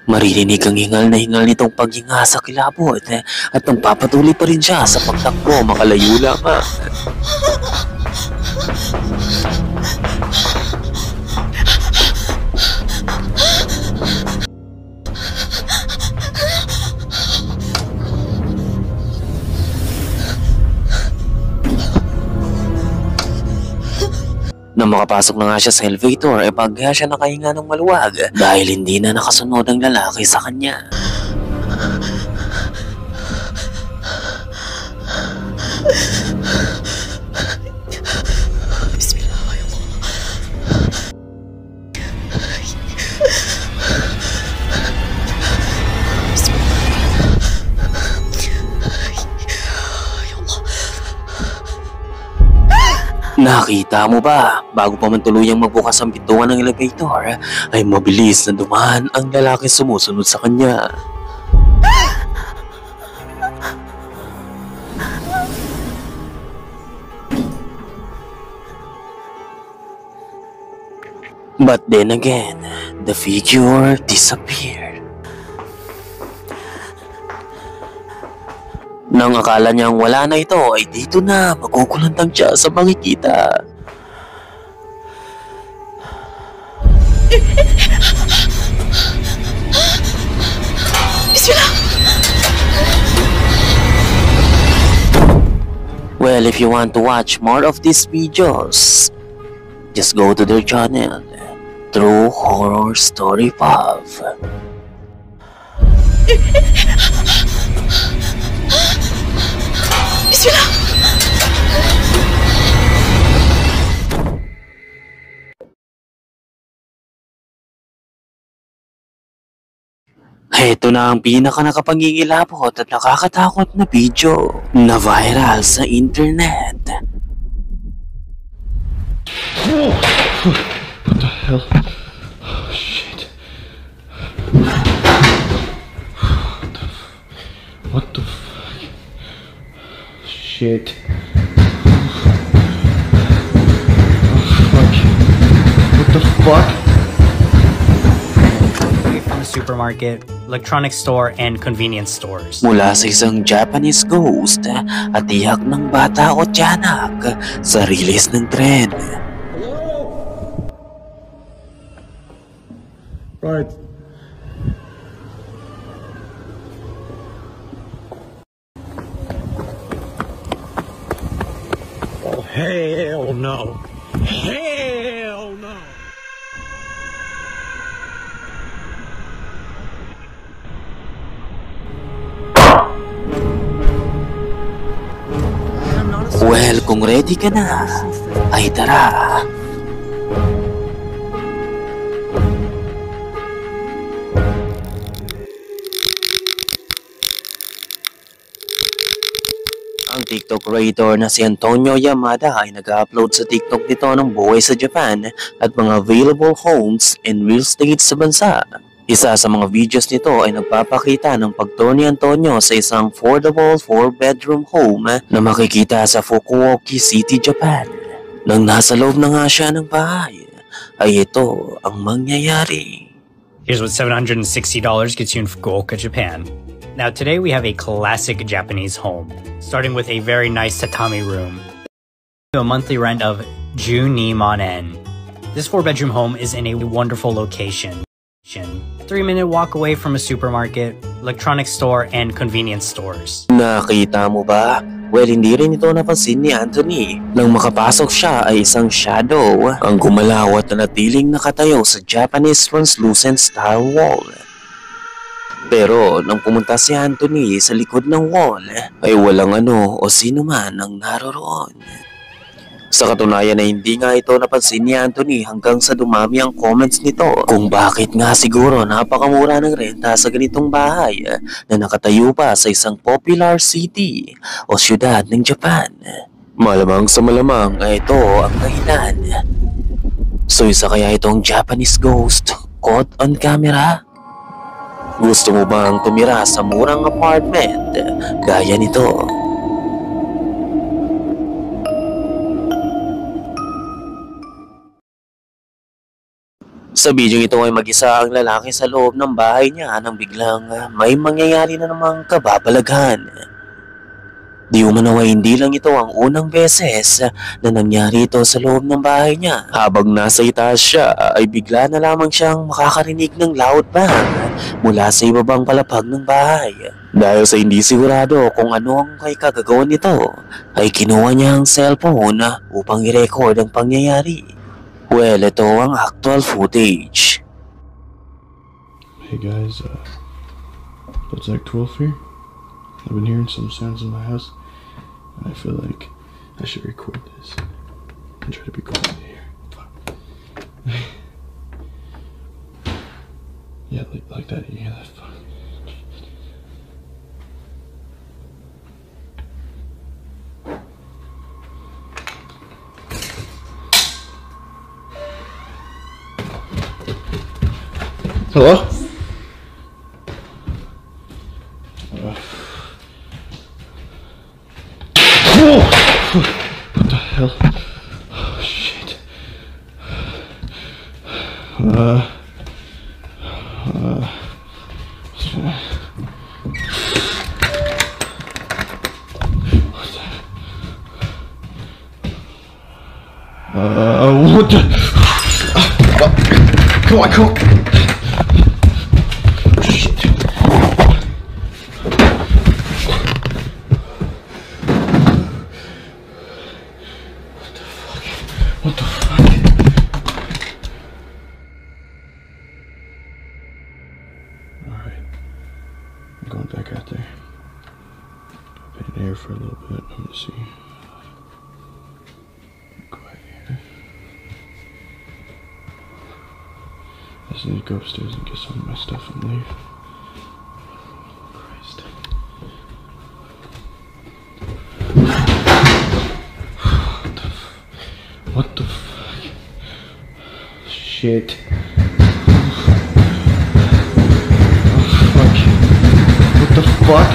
Maririnig ang hingal na hingal nitong paghinga sa kilabot at nang papatuloy pa rin siya sa pagtakbo makalayo lamang. Nang makapasok na nga siya sa elevator, bagya siya nakahinga ng maluwag dahil hindi na nakasunod ang lalaki sa kanya. Nakita mo ba, bago pa man tuluyang magbukas ang pintuan ng elevator, ay mabilis na dumaan ang lalaki sumusunod sa kanya. But then again, the figure disappeared. Nang akala niyang wala na ito, ay dito na magkukulantang siya sa makikita. Well, if you want to watch more of these videos, just go to their channel, True Horror Story Pub. Heto na ang pinaka-nakapangingilabot at nakakatakot na video na viral sa internet. What the hell? Oh, shit. What the fuck? Shit. Oh, fuck. What the fuck? From a supermarket, electronics store, and convenience stores. Mula sa isang Japanese ghost at tiyak ng bata o tiyanak sa rilis ng tren. Right. Oh, hell no. Hell no. Well, kung ready ka na, ay tara. Ang TikTok creator na si Antonio Yamada ay nag-upload sa TikTok nito ng buhay sa Japan at mga available homes and real estate sa bansa. Isa sa mga videos nito ay nagpapakita ng pag-tour ni Antonio sa isang affordable 4-bedroom home na makikita sa Fukuoka City, Japan. Nang nasa loob na nga siya ng bahay, ay ito ang mangyayari. Here's what $760 gets you in Fukuoka, Japan. Now today we have a classic Japanese home, starting with a very nice tatami room. A monthly rent of Junimanen. This 4-bedroom home is in a wonderful location. 3-minute walk away from a supermarket, electronics store, and convenience stores. Nakita mo ba? Well, hindi rin ito napansin ni Anthony. Nang makapasok siya ay isang shadow ang gumalaw at nanatiling nakatayo sa Japanese translucent style wall. Pero nang pumunta si Anthony sa likod ng wall ay walang ano o sino man ang naroroon. Sa katunayan ay hindi nga ito napansin ni Anthony hanggang sa dumami ang comments nito kung bakit nga siguro napakamura ng renta sa ganitong bahay na nakatayo pa sa isang popular city o syudad ng Japan. Malamang sa malamang ay ito ang dahilan. So isa kaya itong Japanese ghost caught on camera? Gusto mo bang tumira sa murang apartment gaya nito? Sa video ito ay mag-isa ang lalaki sa loob ng bahay niya nang biglang may mangyayari na namang kababalaghan. Di umano ay hindi lang ito ang unang beses na nangyari ito sa loob ng bahay niya. Habang nasa itaas siya ay bigla na lamang siyang makakarinig ng loud bang mula sa ibabang palapag ng bahay. Dahil sa hindi sigurado kung ano ang may kagagawan nito, ay kinuha niya ang cellphone upang i-record ang pangyayari. Well, ito ang actual footage. Hey guys, it's like 12 here. I've been hearing some sounds in my house, and I feel like I should record this and try to be quiet here. Fuck. Yeah, like that. You hear that? Fuck. Hello? What the hell? Oh shit. What the? Come on, come on. What the fuck? Alright. I'm going back out there. I've been in here for a little bit. I'm gonna see. Quiet here. I just need to go upstairs and get some of my stuff and leave. Christ. What the fuck? Shit. Oh fuck. What the fuck?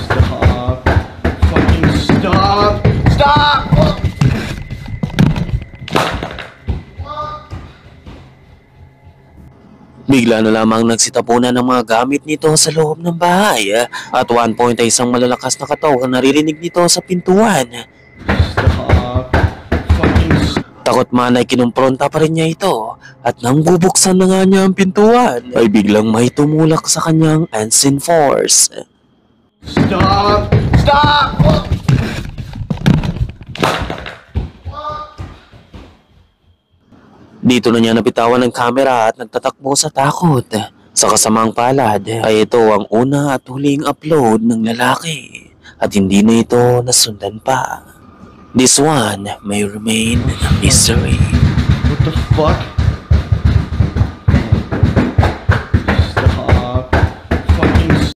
Stop. Fucking stop. Stop! Bigla na lamang nagsitapunan ng mga gamit nito sa loob ng bahay at one point ay isang malalakas na kataw ang naririnig nito sa pintuan. Takot man ay kinumpronta pa rin niya ito at nang bubuksan na nga niya ang pintuan ay biglang may tumulak sa kanyang unseen force. Stop! Stop! Dito na niya napitawan ng kamera at nagtatakbo sa takot. Sa kasamang palad ay ito ang una at huling upload ng lalaki at hindi na ito nasundan pa. This one may remain a mystery. What the fuck? Stop. Fucking.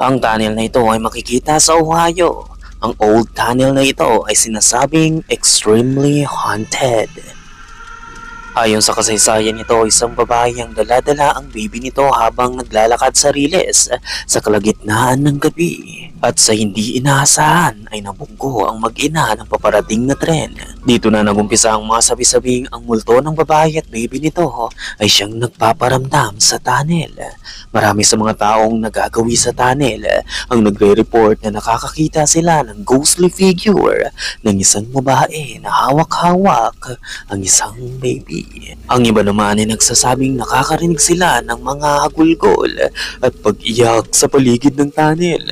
Ang tunnel na ito ay makikita sa Ohio. Ang old tunnel na ito ay sinasabing extremely haunted. Ayon sa kasaysayan nito, isang babae ang dala-dala ang baby nito habang naglalakad sa riles sa kalagitnaan ng gabi. At sa hindi inaasahan ay nabunggo ang mag-ina ng paparating na tren. Dito na nagumpisa ang mga sabi-sabing ang multo ng babae at baby nito ay siyang nagpaparamdam sa tunnel. Marami sa mga taong nagagawi sa tunnel ang nagre-report na nakakakita sila ng ghostly figure ng isang babae na hawak-hawak ang isang baby. Ang iba naman ay nagsasabing nakakarinig sila ng mga hagulgol at pag-iyak sa paligid ng tunnel.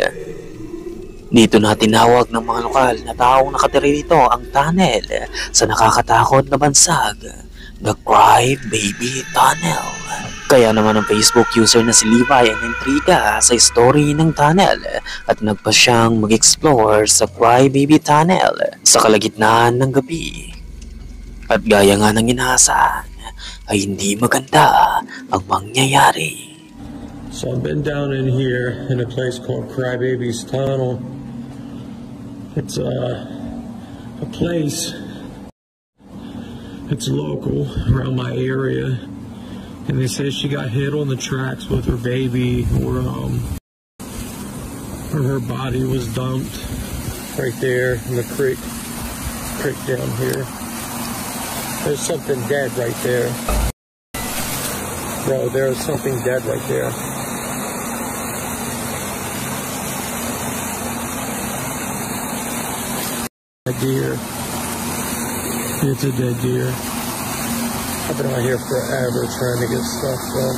Dito na tinawag ng mga lokal na taong nakatira rito ang tunnel sa nakakatakot na bansag, the Cry Baby Tunnel. Kaya naman ang Facebook user na si Levi ay intriga sa story ng tunnel at nagpa siyang mag-explore sa Cry Baby Tunnel sa kalagitnaan ng gabi. At gaya nga ng inaasahan ay hindi maganda ang mangyayari. So I've been down in here in a place called Crybaby's Tunnel. It's a place. It's local around my area, and they say she got hit on the tracks with her baby, or her body was dumped right there in the creek down here. There's something dead right there. Bro, there's something dead right there. A deer. It's a dead deer. I've been out here forever trying to get stuff done.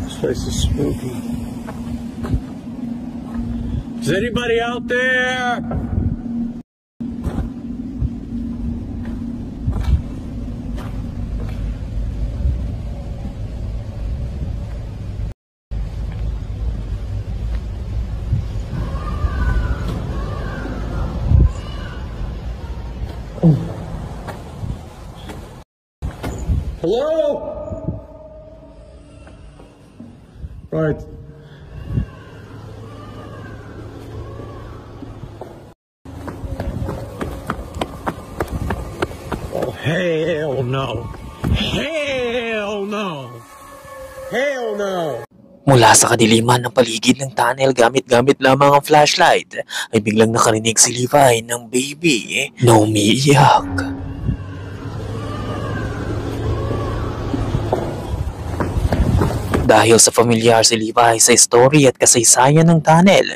This place is spooky. Is anybody out there? Hello? Right. Oh, hell no. Hell no. Hell no. Mula sa kadiliman ng paligid ng tunnel gamit-gamit lamang ang flashlight ay biglang nakarinig si Levi ng baby na umiiyak. Dahil sa familiar si Levi sa story at kasaysayan ng tunnel,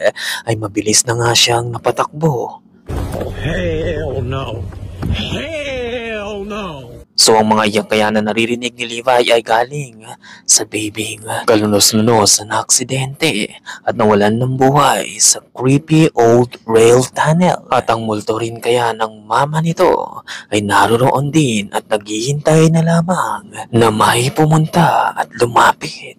ay mabilis na nga siyang napatakbo. Oh, hell no. Hell no. So ang mga iyak kaya na naririnig ni Levi ay galing sa babing kalunos-lunos na aksidente at nawalan ng buhay sa creepy old rail tunnel. At ang multo rin kaya ng mama nito ay naroroon din at naghihintay na lamang na may pumunta at lumapit.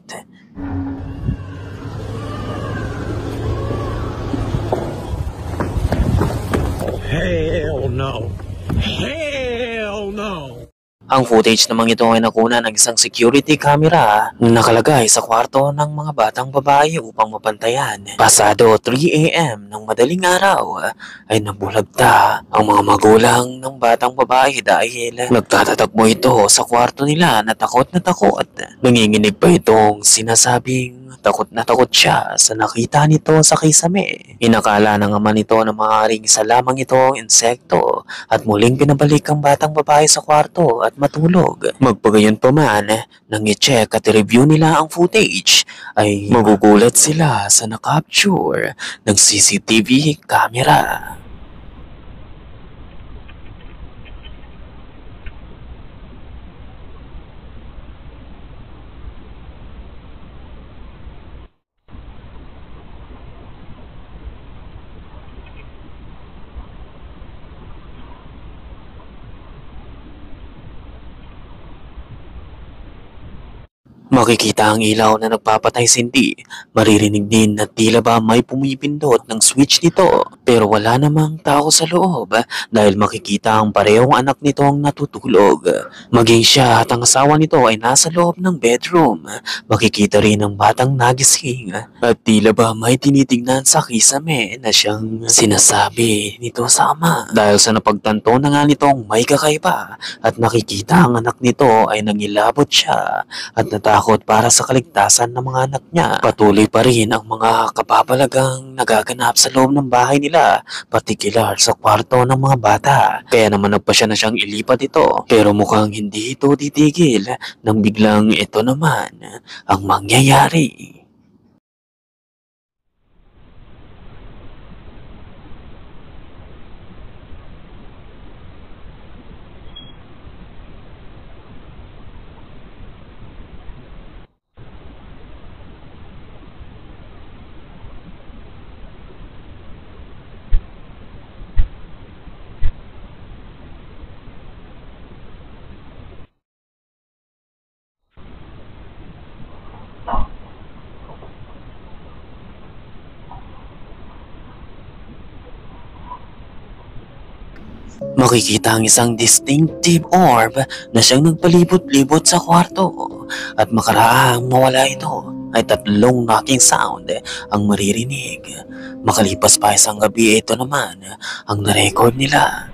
Oh, hell no. Hell no. Ang footage namang ito ay nakuha ng isang security camera na nakalagay sa kwarto ng mga batang babae upang mapantayan. Pasado 3 AM ng madaling araw ay nabulagta ang mga magulang ng batang babae dahil nagtatatakbo ito sa kwarto nila na takot. Nanginginig pa itong sinasabing takot na takot siya sa nakita nito sa kisame. Inakala na naman ito na maaaring isa lamang itong insekto at muling pinabalik ang batang babae sa kwarto at matulog. Magpagayon pa man, nang i-check at i-review nila ang footage, ay magugulat sila sa na-capture ng CCTV camera. Makikita ang ilaw na nagpapatay sindi. Maririnig din na tila ba may pumipindot ng switch nito. Pero wala namang tao sa loob dahil makikita ang parehong anak nitong natutulog. Maging siya at ang asawa nito ay nasa loob ng bedroom. Makikita rin ang batang nagising at tila ba may tinitignan sa kisame na siyang sinasabi nito sa ama. Dahil sa napagtanto na nga nitong may kakaiba at nakikita ang anak nito ay nangilabot siya at natakot para sa kaligtasan ng mga anak niya. Patuloy pa rin ang mga kapapalagang nagaganap sa loob ng bahay nila, partikular sa kwarto ng mga bata. Kaya naman nagpasya na siyang ilipat ito. Pero mukhang hindi ito titigil nang biglang ito naman ang mangyayari. Makikita ang isang distinctive orb na siyang nagpalibot-libot sa kwarto at makaraang mawala ito ay 3 knocking sound ang maririnig. Makalipas pa isang gabi, ito naman ang na-record nila.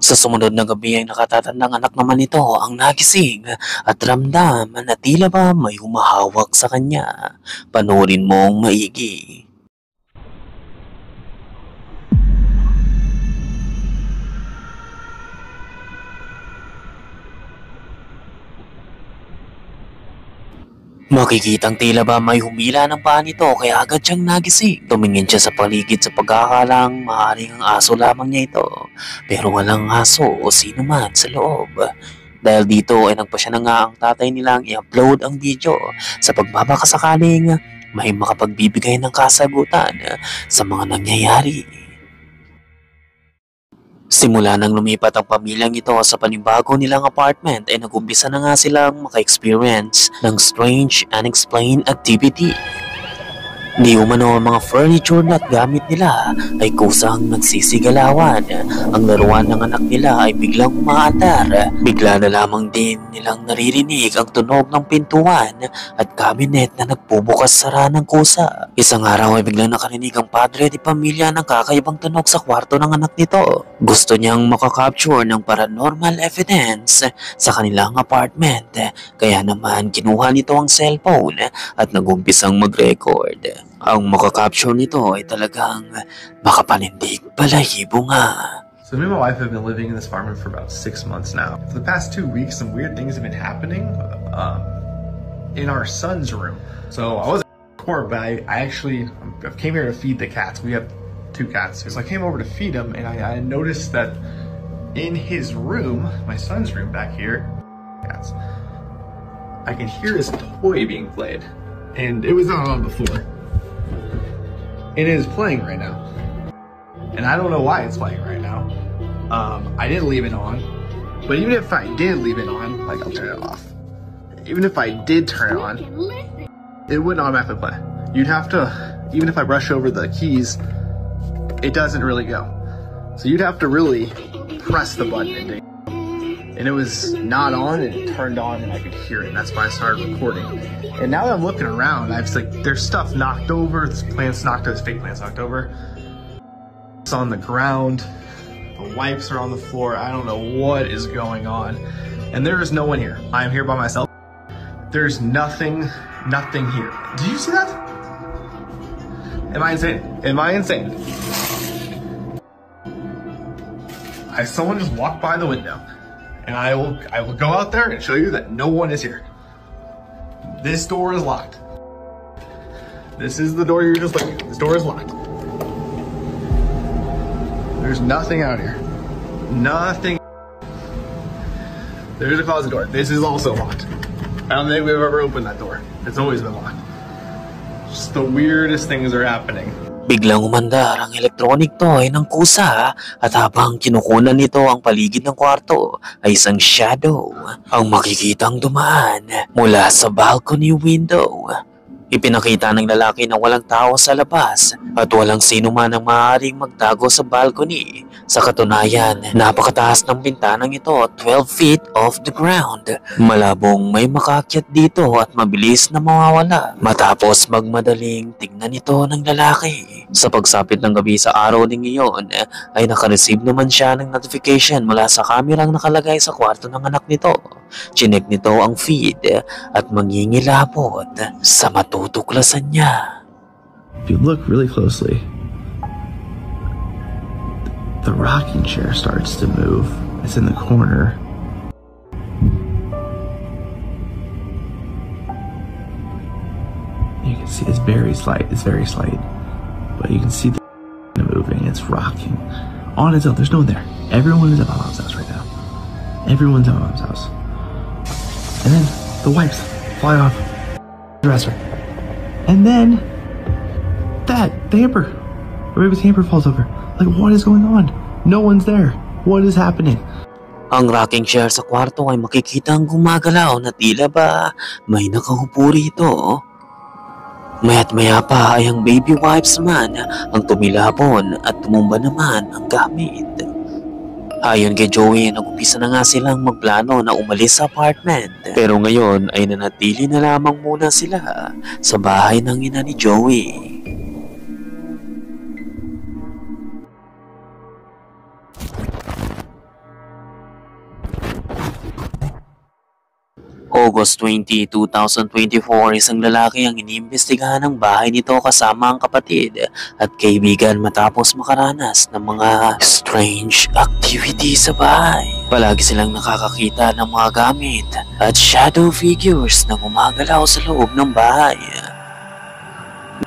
Sa sumunod na gabi ay nakatatandang anak naman ito ang nagising at ramdam na tila ba may humahawak sa kanya. Panoorin mong maigi. Makikitang tila ba may humila ng paa nito kaya agad siyang nagising. Tumingin siya sa paligid sa pagkakalang maaaring ang aso lamang niya ito. Pero walang aso o sino man sa loob. Dahil dito ay nagpa siya na nga ang tatay nilang i-upload ang video sa pagbabakasakaling may makapagbibigay ng kasagutan sa mga nangyayari. Simula nang lumipat ang pamilyang ito sa panibago nilang apartment ay nag-umpisa na nga silang maka-experience ng strange unexplained activity. Di umano ang mga furniture na gamit nila ay kusang nagsisigalawan. Ang laruan ng anak nila ay biglang umaandar. Bigla na lamang din nilang naririnig ang tunog ng pintuan at cabinet na nagbubukas-sara ng kusa. Isang araw ay biglang nakarinig ang padre di pamilya ng kakaibang tunog sa kwarto ng anak nito. Gusto niyang makakapture ng paranormal evidence sa kanilang apartment. Kaya naman kinuha nito ang cellphone at nagumpisang mag-record. Ang makakapture nito ay talagang makapanindig balahibo nga. So me and my wife have been living in this apartment for about 6 months now. For the past 2 weeks, some weird things have been happening in our son's room. So I wasn't sure, but I came here to feed the cats. We have 2 cats. So I came over to feed them, and I noticed that in his room, my son's room back here, cats, I can hear his toy being played. And it was not on before. It is playing right now. And I don't know why it's playing right now. I didn't leave it on. But even if I did leave it on, like I'll turn it off. Even if I did turn it on, it wouldn't automatically play. You'd have to, even if I brush over the keys, it doesn't really go. So you'd have to really press the button. And it was not on, and it turned on, and I could hear it. And that's why I started recording. And now that I'm looking around, there's stuff knocked over. This plant's knocked over. This fake plant's knocked over. It's on the ground. The wipes are on the floor. I don't know what is going on. And there is no one here. I am here by myself. There's nothing here. Do you see that? Am I insane? Am I insane? Someone just walked by the window. And I will go out there and show you that no one is here. This door is locked. This is the door you're just looking at. This door is locked. There's nothing out here. Nothing. There's a closet door. This is also locked. I don't think we've ever opened that door. It's always been locked. Just the weirdest things are happening. Biglang umandar ang electronic toy ng kusa at habang kinukunan nito ang paligid ng kwarto ay isang shadow ang makikitang dumaan mula sa balcony window. Ipinakita ng lalaki na walang tao sa labas at walang sino man ang maaaring magtago sa balcony. Sa katunayan, napakataas ng bintanang ito, 12 feet off the ground. Malabong may makakyat dito at mabilis na mawawala matapos magmadaling tingnan ito ng lalaki. Sa pagsapit ng gabi sa araw ding iyon ay nakareceive naman siya ng notification mula sa kamerang nakalagay sa kwarto ng anak nito. Chinek nito ang feed at mangingilabot sa matutuklasan niya. If you look really closely, the rocking chair starts to move. It's in the corner. You can see it's very slight, but you can see the moving, it's rocking on its own. There's no one there. Everyone is at my mom's house right now. Everyone's at my mom's house. And then the wipes fly off. dresser. And then that the hamper, or baby's hamper falls over. Like, what is going on? No one's there. What is happening? Ang rocking chair sa kwarto ay makikitang gumagalaw na tila ba may nakahupo rito. Maya't maya pa ay ang baby wipes naman ang tumilapon at tumumba naman ang gamit. Ayon kay Joey, nag-upisa na nga silang magplano na umalis sa apartment. Pero ngayon ay nanatili na lamang muna sila sa bahay ng ina ni Joey. August 20, 2024, isang lalaki ang iniimbestigahan ng bahay nito kasama ang kapatid at kaibigan matapos makaranas ng mga strange activity sa bahay. Palagi silang nakakakita ng mga gamit at shadow figures na gumagalaw sa loob ng bahay.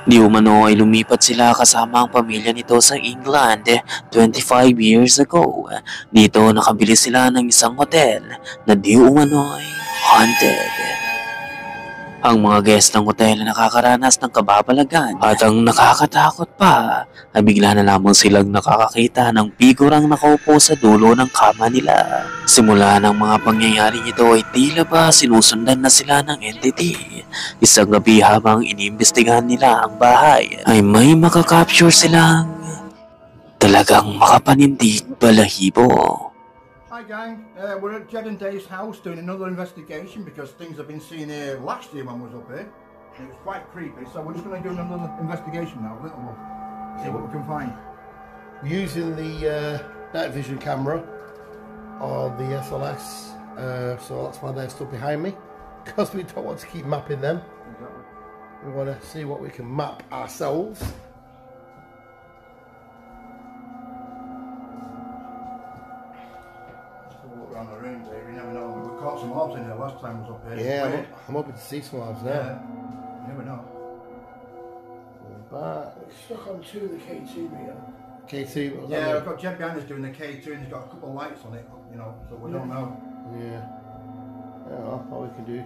Di umano ay lumipat sila kasama ang pamilya nito sa England 25 years ago. Dito nakabili sila ng isang hotel na di umano ay haunted. Ang mga guest ng hotel na nakakaranas ng kababalagan at ang nakakatakot pa ay bigla na lamang silang nakakakita ng figurang nakaupo sa dulo ng kama nila. Simula ng mga pangyayari nito ay tila ba sinusundan na sila ng entity. Isang gabi habang iniimbestigahan nila ang bahay ay may makakapture silang talagang makapanindig balahibo. Hi gang, we're at Jed and Dave's house doing another investigation because things have been seen here last year when we was up here. It was quite creepy, so we're just going to do another investigation now, a little one. See what we can find. Using the night vision camera on the SLS, so that's why they're stood behind me, because we don't want to keep mapping them. Exactly. We want to see what we can map ourselves. Around the room, Dave. You never know. We caught some orbs in here last time we was up here. Yeah, I'm hoping to see some orbs now. Yeah. You never know. But it's stuck on two of the K2 meter. K2? What was Yeah, that we've got Jed behind us doing the K2 and he's got a couple of lights on it, you know, so we don't know. Yeah. Yeah, all we can do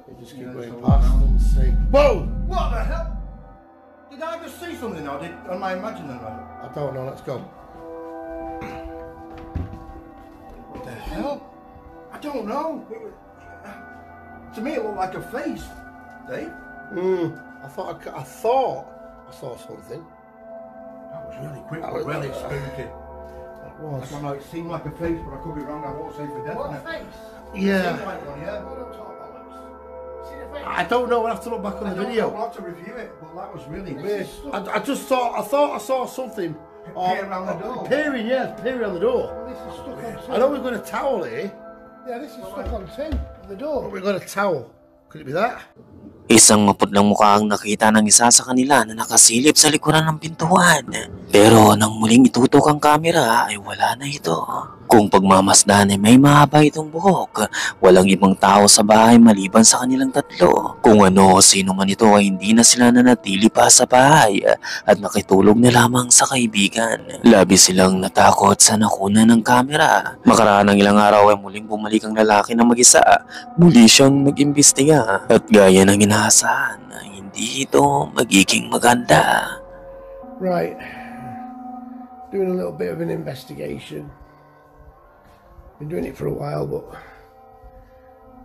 is just keep going so past and see. Whoa! What the hell? Did I just see something or am I imagining that? I don't know, let's go. What the hell? I don't know. To me it looked like a face, Dave. I thought I saw something. That was really quick, That was really like- spooky. It was. I don't know, it seemed like a face, but I could be wrong. I won't say for definite. What face? Yeah. Seemed like one, yeah. I don't know, I'll have to look back on the video. We'll have to review it, but that was really weird. I thought I saw something. Peer around the door. Peering, yeah, peering on the door. This is stuck on two. I know we've got a towel here. Yeah, this is stuck on two, the door. We've got a towel. Could it be that? Isang maputlang mukha ang nakita ng isa sa kanila na nakasilip sa likuran ng pintuan. Pero nang muling itutok ang kamera ay wala na ito. Kung pagmamasdan ay may mahaba itong buhok, walang ibang tao sa bahay maliban sa kanilang tatlo. Kung ano sino man ito ay hindi na sila nanatili pa sa bahay at nakitulog na lamang sa kaibigan. Labis silang natakot sa nakuna ng kamera. Makaraan ng ilang araw ay muling bumalik ang lalaki na mag-isa. Muli siyang nag-imbestiga at gaya ng inaasahan na hindi ito magiging maganda. Right. Doing a little bit of an investigation. Been doing it for a while, but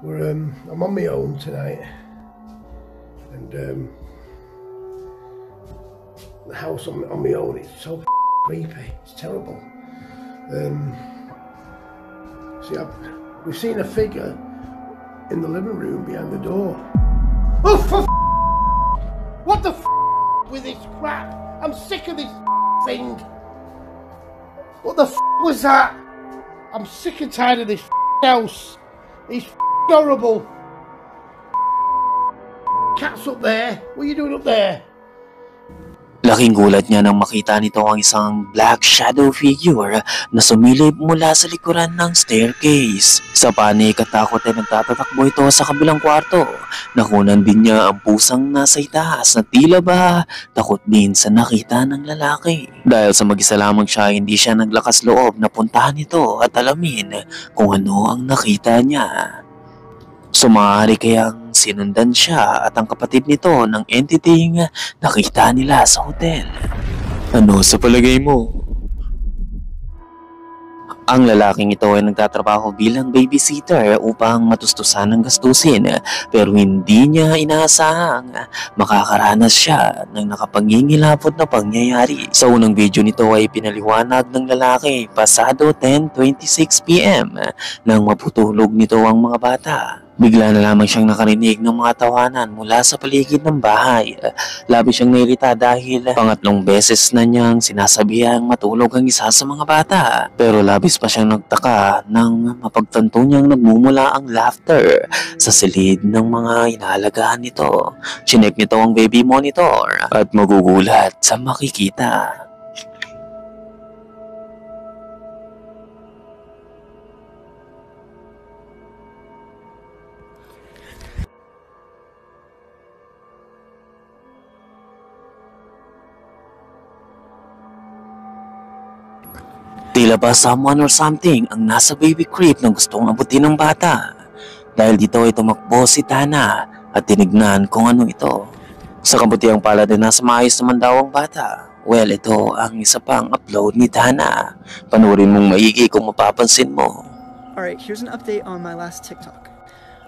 I'm on my own tonight, and the house on my own is so creepy. It's terrible. We've seen a figure in the living room behind the door. Oh, what the with this crap? I'm sick of this thing. What the was that? I'm sick and tired of this house. It's horrible. Cat's up there. What are you doing up there? Laking gulat niya nang makita nito ang isang black shadow figure na sumilip mula sa likuran ng staircase. Sa panik at takot ay nagtatatakbo ito sa kabilang kwarto. Nakunan din niya ang pusang nasa itaas na tila ba takot din sa nakita ng lalaki. Dahil sa mag-isa lamang siya, hindi siya naglakas loob na puntahan ito at alamin kung ano ang nakita niya. So maaari kayang sinundan siya at ang kapatid nito ng entity nakita nila sa hotel. Ano sa palagay mo? Ang lalaking ito ay nagtatrabaho bilang babysitter upang matustusan ng gastusin, pero hindi niya inaasahang makakaranas siya ng nakapangingilabot na pangyayari. Sa unang video nito ay pinaliwanag ng lalaki pasado 10:26 PM nang maputulog nito ang mga bata. Bigla na lamang siyang nakarinig ng mga tawanan mula sa paligid ng bahay. Labis siyang nairita dahil pangatlong beses na niyang sinasabihang matulog ang isa sa mga bata. Pero labis pa siyang nagtaka nang mapagtanto niyang nagmumula ang laughter sa silid ng mga inaalagaan nito. Chinek nito ang baby monitor at magugulat sa makikita. Tila ba someone or something ang nasa baby crib na gustong abutin ng bata. Dahil dito ay tumakbo si Tana at tinignan kung ano ito. Sa kabutiang palad ay nasa maayos naman daw ang bata. Well, ito ang isa pang upload ni Tana. Panurin mong maigi kung mapapansin mo. Alright, here's an update on my last TikTok.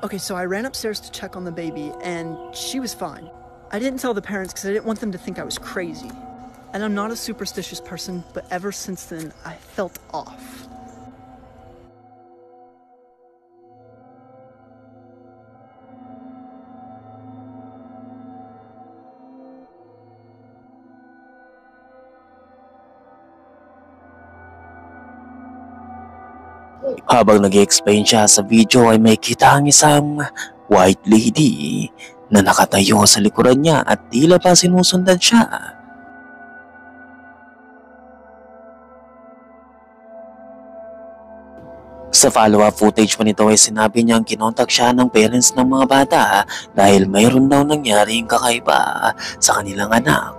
Okay, so I ran upstairs to check on the baby and she was fine. I didn't tell the parents because I didn't want them to think I was crazy. And I'm not a superstitious person, but ever since then, I felt off. Habang nag-explain siya sa video ay may kita ang isang white lady na nakatayo sa likuran niya at tila pa sinusundan siya. Sa follow-up footage pa nito ay sinabi niyang kinontak siya ng parents ng mga bata dahil mayroon daw nangyaring kakaiba sa kanilang anak.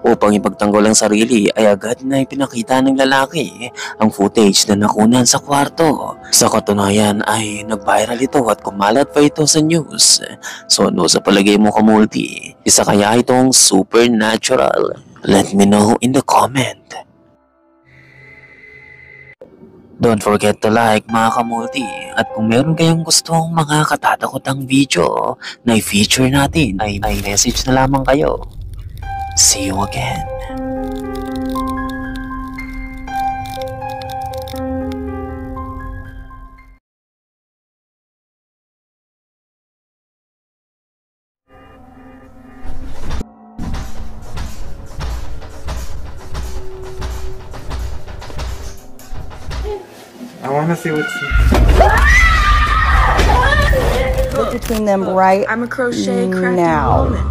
Upang ipagtanggol ang sarili ay agad na ipinakita ng lalaki ang footage na nakunan sa kwarto. Sa katunayan ay nag-viral ito at kumalat pa ito sa news. So ano sa palagay mo, Kamulti? Isa kaya itong supernatural? Let me know in the comment. Don't forget to like mga Kamulti, at kung meron kayong gustong mga katatakotang video na i-feature natin ay message na lamang kayo. See you again. I want to see what's between them right I'm a crochet crafting now. woman.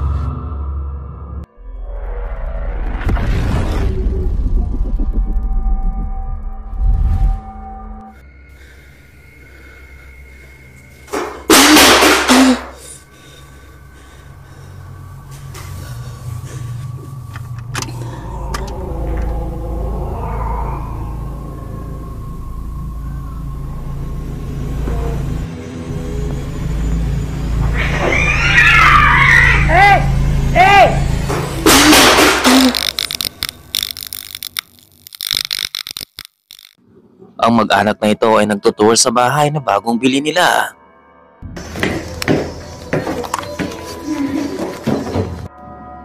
Ang mag-anak na ito ay nagtutour sa bahay na bagong bili nila.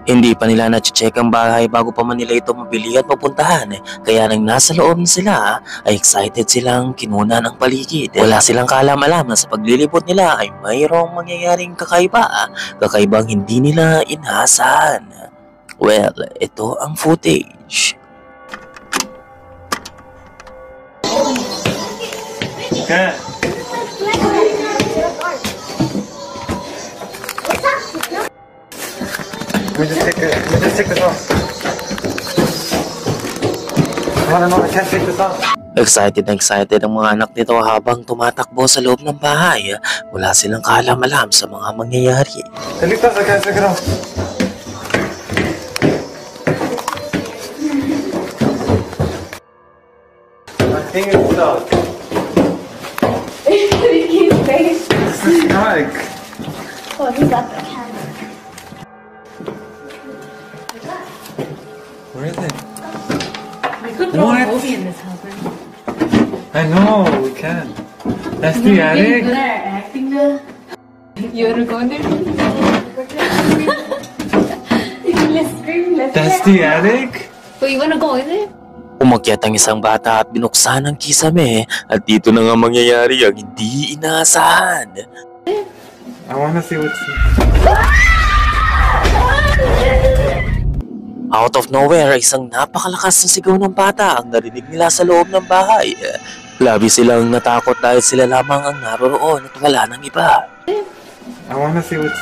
Hindi pa nila na-check ang bahay bago pa man nila ito mabili at mapuntahan. Kaya nang nasa loob na sila ay excited silang kinuna ng paligid. Wala silang kaalam-alam na sa paglilibot nila ay mayroong mangyayaring kakaiba. Kakaibang hindi nila inaasahan. Well, ito ang footage. Okay. Let me just take this off. No, I can't take this off. Excited na excited ang mga anak nito habang tumatakbo sa loob ng bahay. Wala silang kaalam-alam sa mga mangyayari. I can't take it off. My finger is stuck. This is stuck. Oh, he got the camera. Where is it? We could throw What? a movie in this house, right? I know, we can. That's the attic? Good at acting now. You wanna go in there? Let's scream, let's That's the attic? Wait, you wanna go in there? Umakyat ang isang bata at binuksan ang kisame at dito na nga mangyayari ang hindi inaasahan. I wanna see what's... Out of nowhere, isang napakalakas na sigaw ng bata ang narinig nila sa loob ng bahay. Labi silang natakot dahil sila lamang ang naroroon at wala ng iba. I wanna see what's...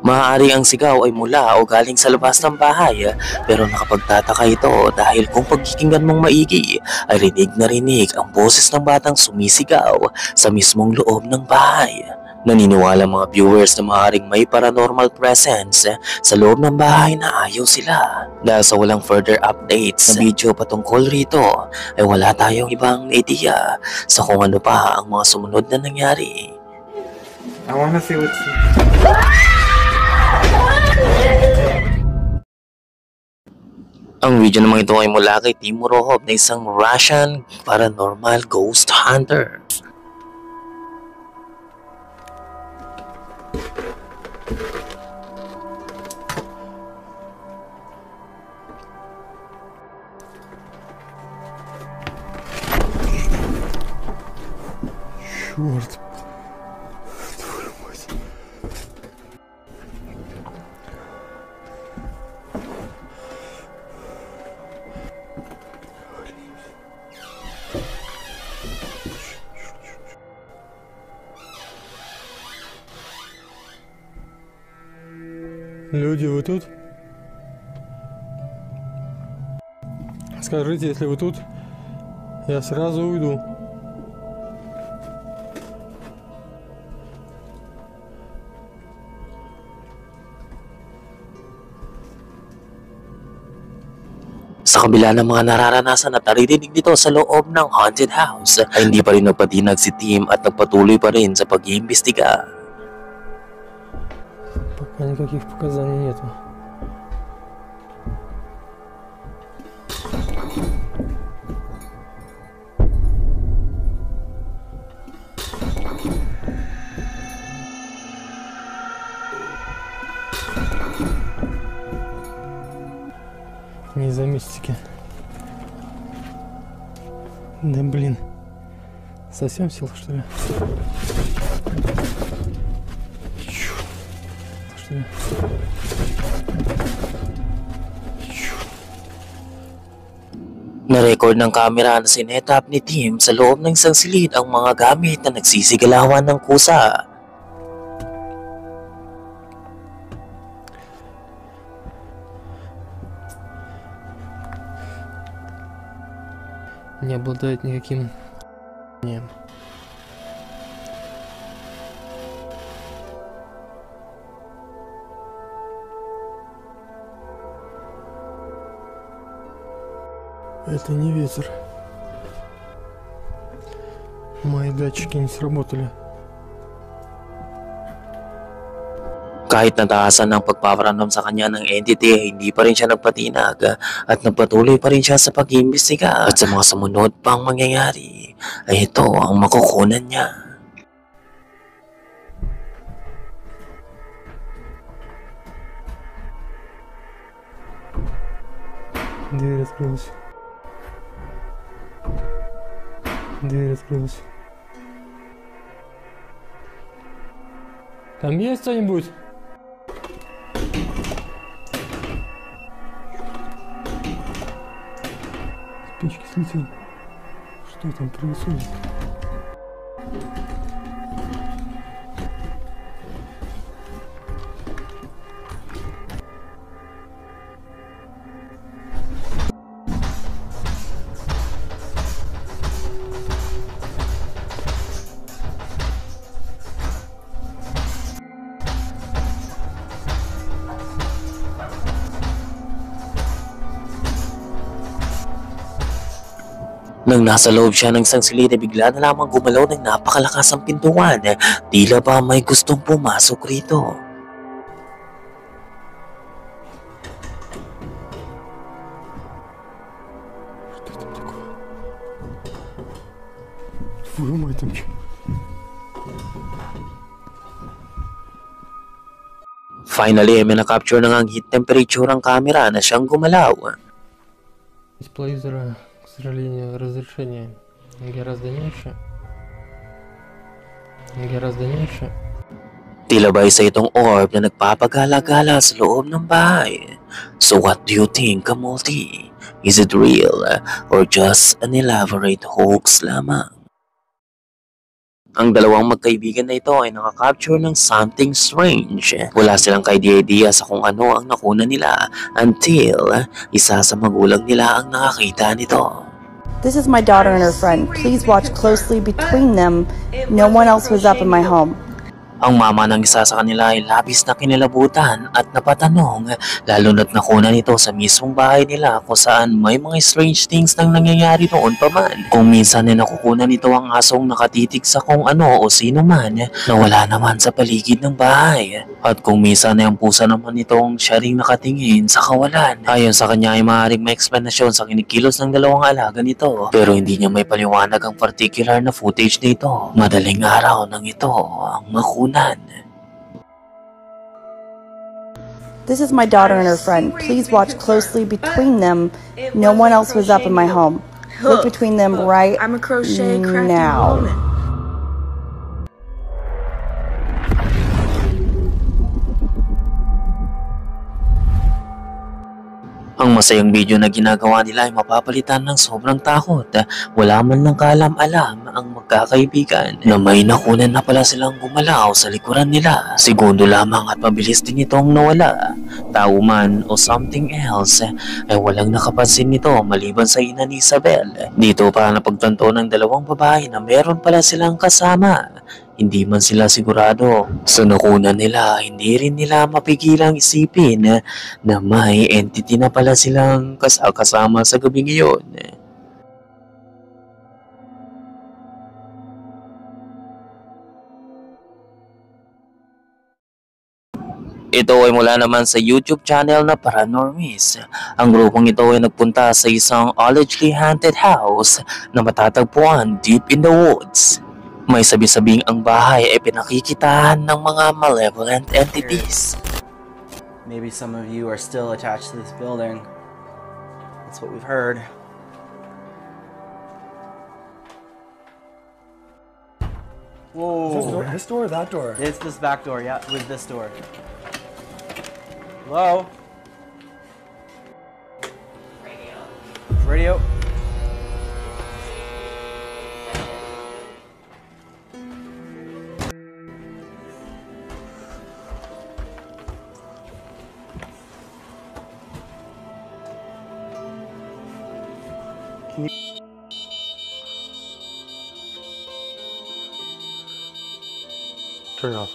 Maaari ang sigaw ay mula o galing sa labas ng bahay, pero nakapagtataka ito dahil kung pagkikinggan mong maigi ay rinig na rinig ang boses ng batang sumisigaw sa mismong loob ng bahay. Naniniwala mga viewers na maaaring may paranormal presence sa loob ng bahay na ayaw sila. Dahil sa walang further updates na video patungkol rito ay wala tayong ibang idea sa kung ano pa ang mga sumunod na nangyari. I wanna see what's... Ang video naman ito ay mula kay Timo Rohob na isang Russian paranormal ghost hunter. Черт. Люди, вы тут? Скажите, если вы тут, я сразу уйду. Sa kabila ng mga nararanasan at naririnig nito sa loob ng haunted house, ay hindi pa rin nagpatinag si Tim at nagpatuloy pa rin sa pag-iimbestiga. Пока никаких показаний нету. Не из-за мистики. Да блин. Совсем сел, что ли? Чёрт. Что ли? Na-record ng kamera na sinetap ni Tim sa loob ng isang silid ang mga gamit na nagsisigalawan ng kusa. Не обладает никаким знанием. Это не ветер. Мои датчики не сработали. Kahit nataasan ng pagpaparamdam sa kanya ng entity, hindi pa rin siya nagpatinag at nagpatuloy pa rin siya sa pag-iimbestiga. At sa mga sumunod pang mangyayari, ay ito ang makukunan niya. Дверь открылась. Дверь открылась. Там есть кто-нибудь? Спички слетели. Что там происходит? Nang nasa loob siya ng isang silid, bigla na lamang gumalaw ng napakalakas ang pintuan. Tila ba may gustong pumasok rito. Finally, may na-capture na ang heat temperature ang camera na siyang gumalaw. Дисплей к сожалению, разрешение гораздо меньше. Tila ba isa itong orb na nagpapagala-gala sa loob ng bahay? So what do you think, Kamulti? Is it real or just an elaborate hoax lamang? Ang dalawang magkaibigan na ito ay nakakapture ng something strange. Wala silang ka-idea sa kung ano ang nakuna nila until isa sa magulang nila ang nakakita nito. This is my daughter and her friend. Please watch closely between them. No one else was up in my home. Ang mama ng isa sa kanila ay labis na kinilabutan at napatanong, lalo na't nakuna nito sa mismong bahay nila kung saan may mga strange things nang nangyayari noon pa man. Kung minsan ay nakukunan nito ang asong nakatitig sa kung ano o sino man na wala naman sa paligid ng bahay. At kung minsan ay ang pusa naman nitong siya ring nakatingin sa kawalan. Ayon sa kanya ay maaaring may explanasyon sa kinikilos ng dalawang alaga nito. Pero hindi niya may paliwanag ang particular na footage nito. Madaling araw nang ito ang makunan. This is my daughter and her friend. Please watch closely between them. No one else was up in my home. Look between them right now. Ang masayang video na ginagawa nila ay mapapalitan ng sobrang takot. Wala man lang kaalam-alam ang magkakaibigan na may nakunan na pala silang gumalaw sa likuran nila. Segundo lamang at mabilis din itong nawala. Tao man o something else ay walang nakapansin nito maliban sa ina ni Isabel. Dito pa napagtanto ng dalawang babae na meron pala silang kasama. Hindi man sila sigurado sa nakunan nila, hindi rin nila mapigilang isipin na may entity na pala silang kasama sa gabi ngayon. Ito ay mula naman sa YouTube channel na Paranormies. Ang grupong ito ay nagpunta sa isang allegedly haunted house na matatagpuan deep in the woods. May sabi-sabing ang bahay ay pinakikitahan ng mga malevolent entities. Maybe some of you are still attached to this building. That's what we've heard. Whoa. Is this door or that door? It's this back door, yeah. It was this door. Hello? Radio. Turn it off.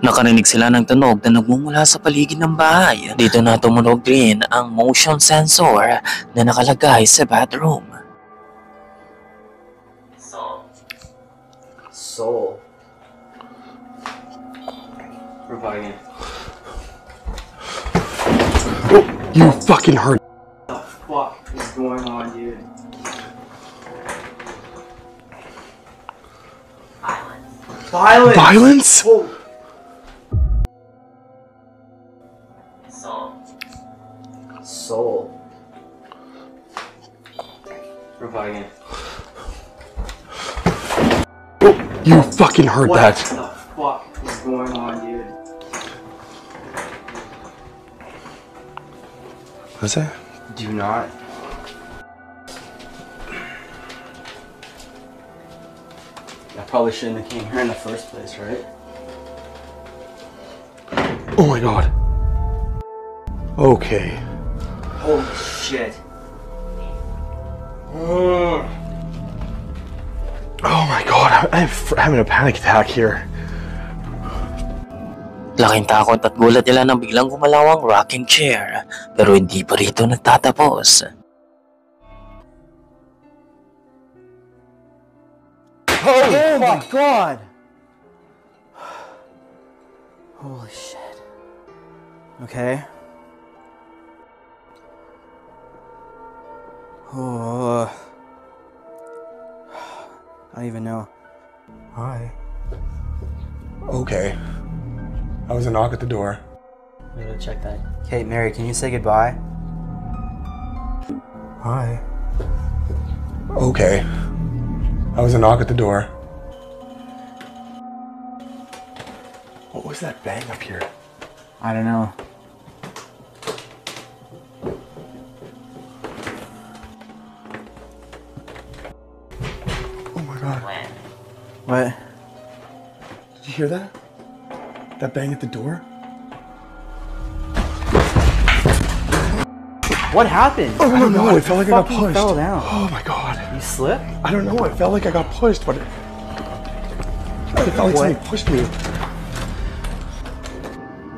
Nakarinig sila ng tunog na nagmumula sa paligid ng bahay. Dito na tumunog din ang motion sensor na nakalagay sa bathroom. Soul. Revive. You fucking heard. What the fuck is going on, dude? Violence! Violence? Oh. Soul. Revive. You fucking heard that. What the fuck is going on, dude? What's that? Do not. I probably shouldn't have came here in the first place, right? Oh my god. Okay. Holy shit. Oh my god, I'm having a panic attack here. Laking takot at gulat nila nang biglang gumalaw ang rocking chair, pero hindi pa rito nagtatapos. Oh my god! Holy shit. Okay. Oh. I don't even know. Hi. Okay. I was a knock at the door. I'm gonna check that. Hey, Mary, can you say goodbye? Hi. Okay. I was a knock at the door. What was that bang up here? I don't know. Oh my god. What? Did you hear that? That bang at the door? What happened? Oh, I don't know. It felt like I got fucking pushed. fell down. Oh my god. You slipped? I don't know. It felt like I got pushed, but it felt like somebody pushed me.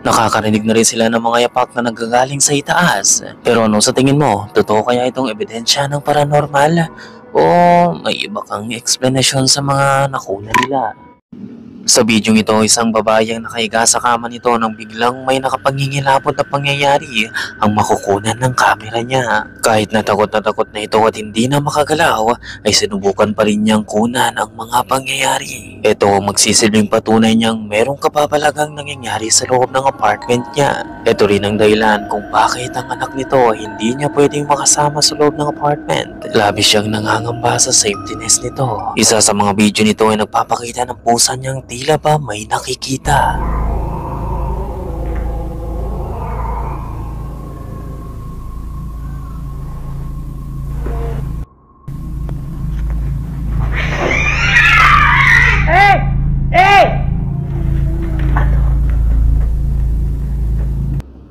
Nakakarinig na rin sila ng mga yapak na naggagaling sa itaas. Pero ano sa tingin mo? Totoo kaya itong ebidensya ng paranormal? O may iba kang eksplanasyon sa mga nakuna nila? Sa bidyong ito, isang babae ang nakahiga sa kama nito nang biglang may nakapangingilabot na pangyayari ang makukunan ng kamera niya. Kahit natakot na ito at hindi na makagalaw, ay sinubukan pa rin niyang kunan ang mga pangyayari. Ito ang magsisilbing patunay niyang merong kababalagang nangyayari sa loob ng apartment niya. Ito rin ang dahilan kung bakit ang anak nito ay hindi niya pwedeng makasama sa loob ng apartment. Labis siyang nangangamba sa safetyness nito. Isa sa mga video nito ay nagpapakita ng pusa niyang tila ba may nakikita. Hey! Hey!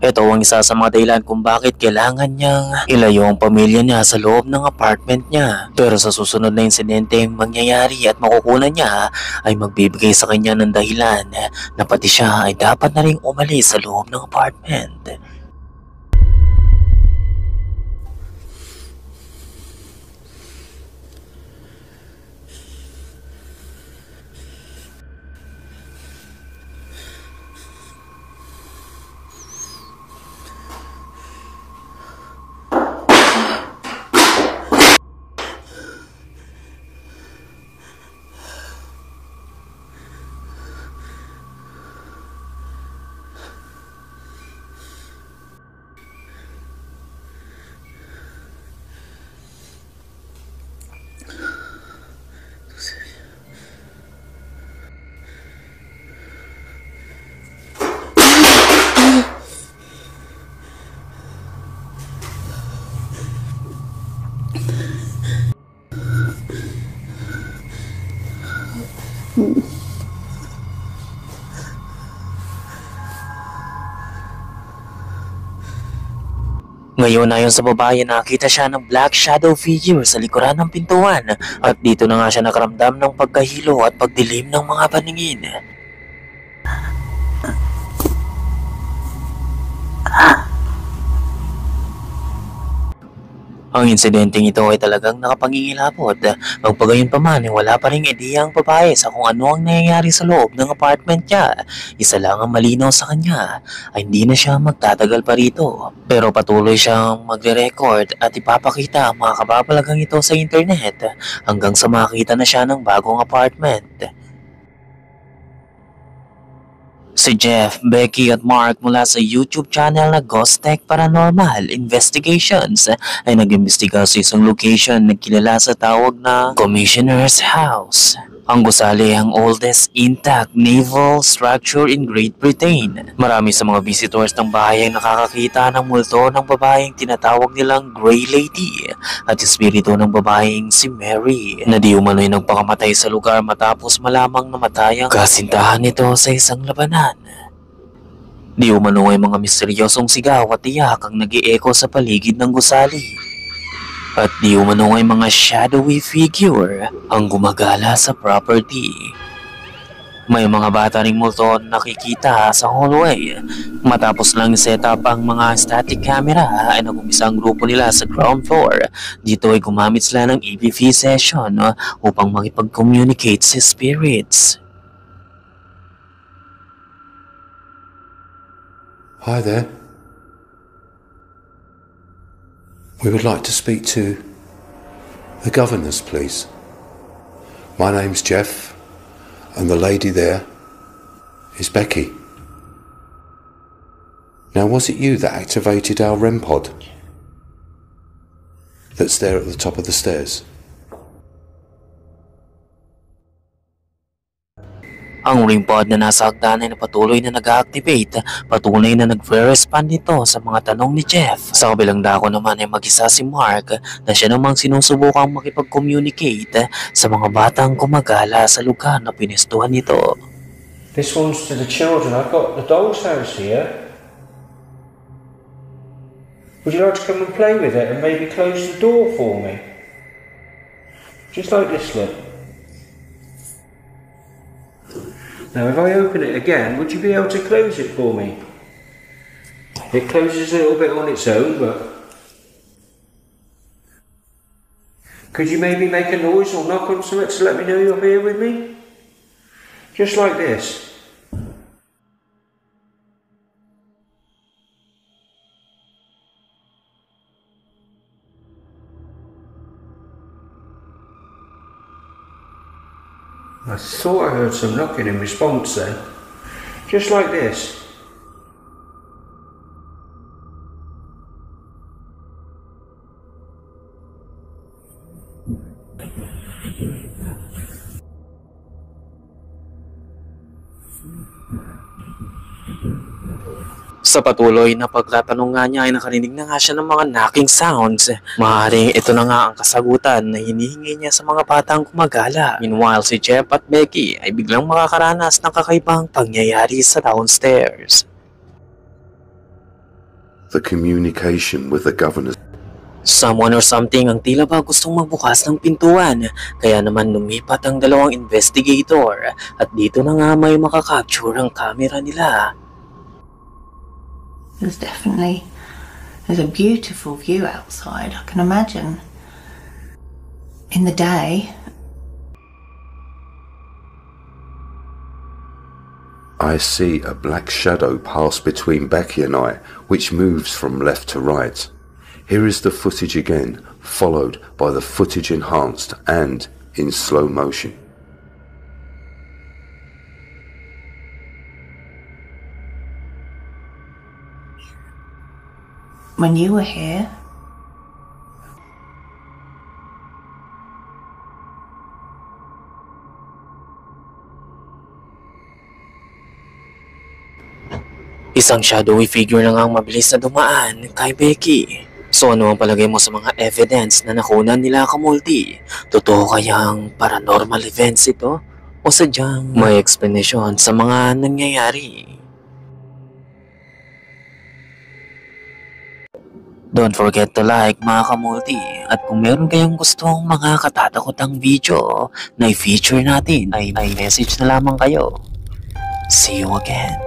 Ito ang isa sa mga dahilan kung bakit kailangan niyang ilayo ang pamilya niya sa loob ng apartment niya. Pero sa susunod na insidente mangyayari at makukunan niya ay magbibigay sa kanya ng dahilan na pati siya ay dapat na ring umalis sa loob ng apartment. Ngayon ayon sa babae, nakita siya ng black shadow figure sa likuran ng pintuan at dito na nga siya nakaramdam ng pagkahilo at pagdilim ng mga paningin. Ang insidenteng ito ay talagang nakapangingilabot. Magpagayunpaman ay wala pa ring ideya ang babae sa kung ano ang nangyayari sa loob ng apartment niya. Isa lang ang malinaw sa kanya ay hindi na siya magtatagal pa rito. Pero patuloy siyang magre-record at ipapakita ang mga kababalagang ito sa internet hanggang sa makita na siya ng bagong apartment. Si Jeff, Becky at Mark mula sa YouTube channel na Ghost Tech Paranormal Investigations ay nag-imbestiga sa isang location na kilala sa tawag na Commissioner's House. Ang gusali ang oldest intact naval structure in Great Britain. Marami sa mga visitors ng bahay ay nakakakita ng multo ng babaeng tinatawag nilang Grey Lady at espiritu ng babaeng si Mary na di umano'y nagpakamatay sa lugar matapos malamang namatay ang kasintahan nito sa isang labanan. Di umano ay mga misteryosong sigaw at tiyak ang nag-i-echo sa paligid ng gusali. At di umano ay mga shadowy figure ang gumagala sa property. May mga bata ring multo nakikita sa hallway. Matapos lang set up ang mga static camera ay nag-umpisa ang grupo nila sa ground floor. Dito ay gumamit sila ng EVP session upang makipag-communicate sa spirits. Hi there. We would like to speak to the governors, please. My name's Jeff, and the lady there is Becky. Now, was it you that activated our REM pod that's there at the top of the stairs? Ang REM pod na nasa hagdanan na patuloy na nag-activate, patuloy na nag-respond nito sa mga tanong ni Jeff. Sa kabilang dako naman ay mag-isa si Mark na siya namang sinusubukang makipag-communicate sa mga batang gumagala sa lugar na pinestuhan nito. This one's to the children. I've got the doll's house here. Would you like to come and play with it and maybe close the door for me? Just like this, look. Now if I open it again, would you be able to close it for me? It closes a little bit on its own, but... Could you maybe make a noise or knock on something to let me know you're here with me? Just like this. I thought I heard some knocking in response then. Just like this. Sa patuloy na pagtatanong nga niya ay nakarinig na nga siya ng mga knocking sounds. Maaaring ito na nga ang kasagutan na hinihingi niya sa mga batang gumagala. Meanwhile, si Jeff at Becky ay biglang makakaranas ng kakaibang pangyayari sa downstairs. The communication with the governors. Someone or something ang tila ba gustong magbukas ng pintuan, kaya naman lumipat ang dalawang investigator at dito na nga may makakapture ang camera nila. There's a beautiful view outside, I can imagine. In the day. I see a black shadow pass between Becky and I, which moves from left to right. Here is the footage again, followed by the footage enhanced and in slow motion. When you were here, isang shadowy figure na nga ang mabilis na dumaan kay Becky. So ano ang palagay mo sa mga evidence na nakunan nila kamulti? Totoo kayang paranormal events ito? O sadyang may explanation sa mga nangyayari? Don't forget to like mga kamulti, at kung meron kayong gustong mga katatakotang video na i-feature natin ay message na lamang kayo. See you again.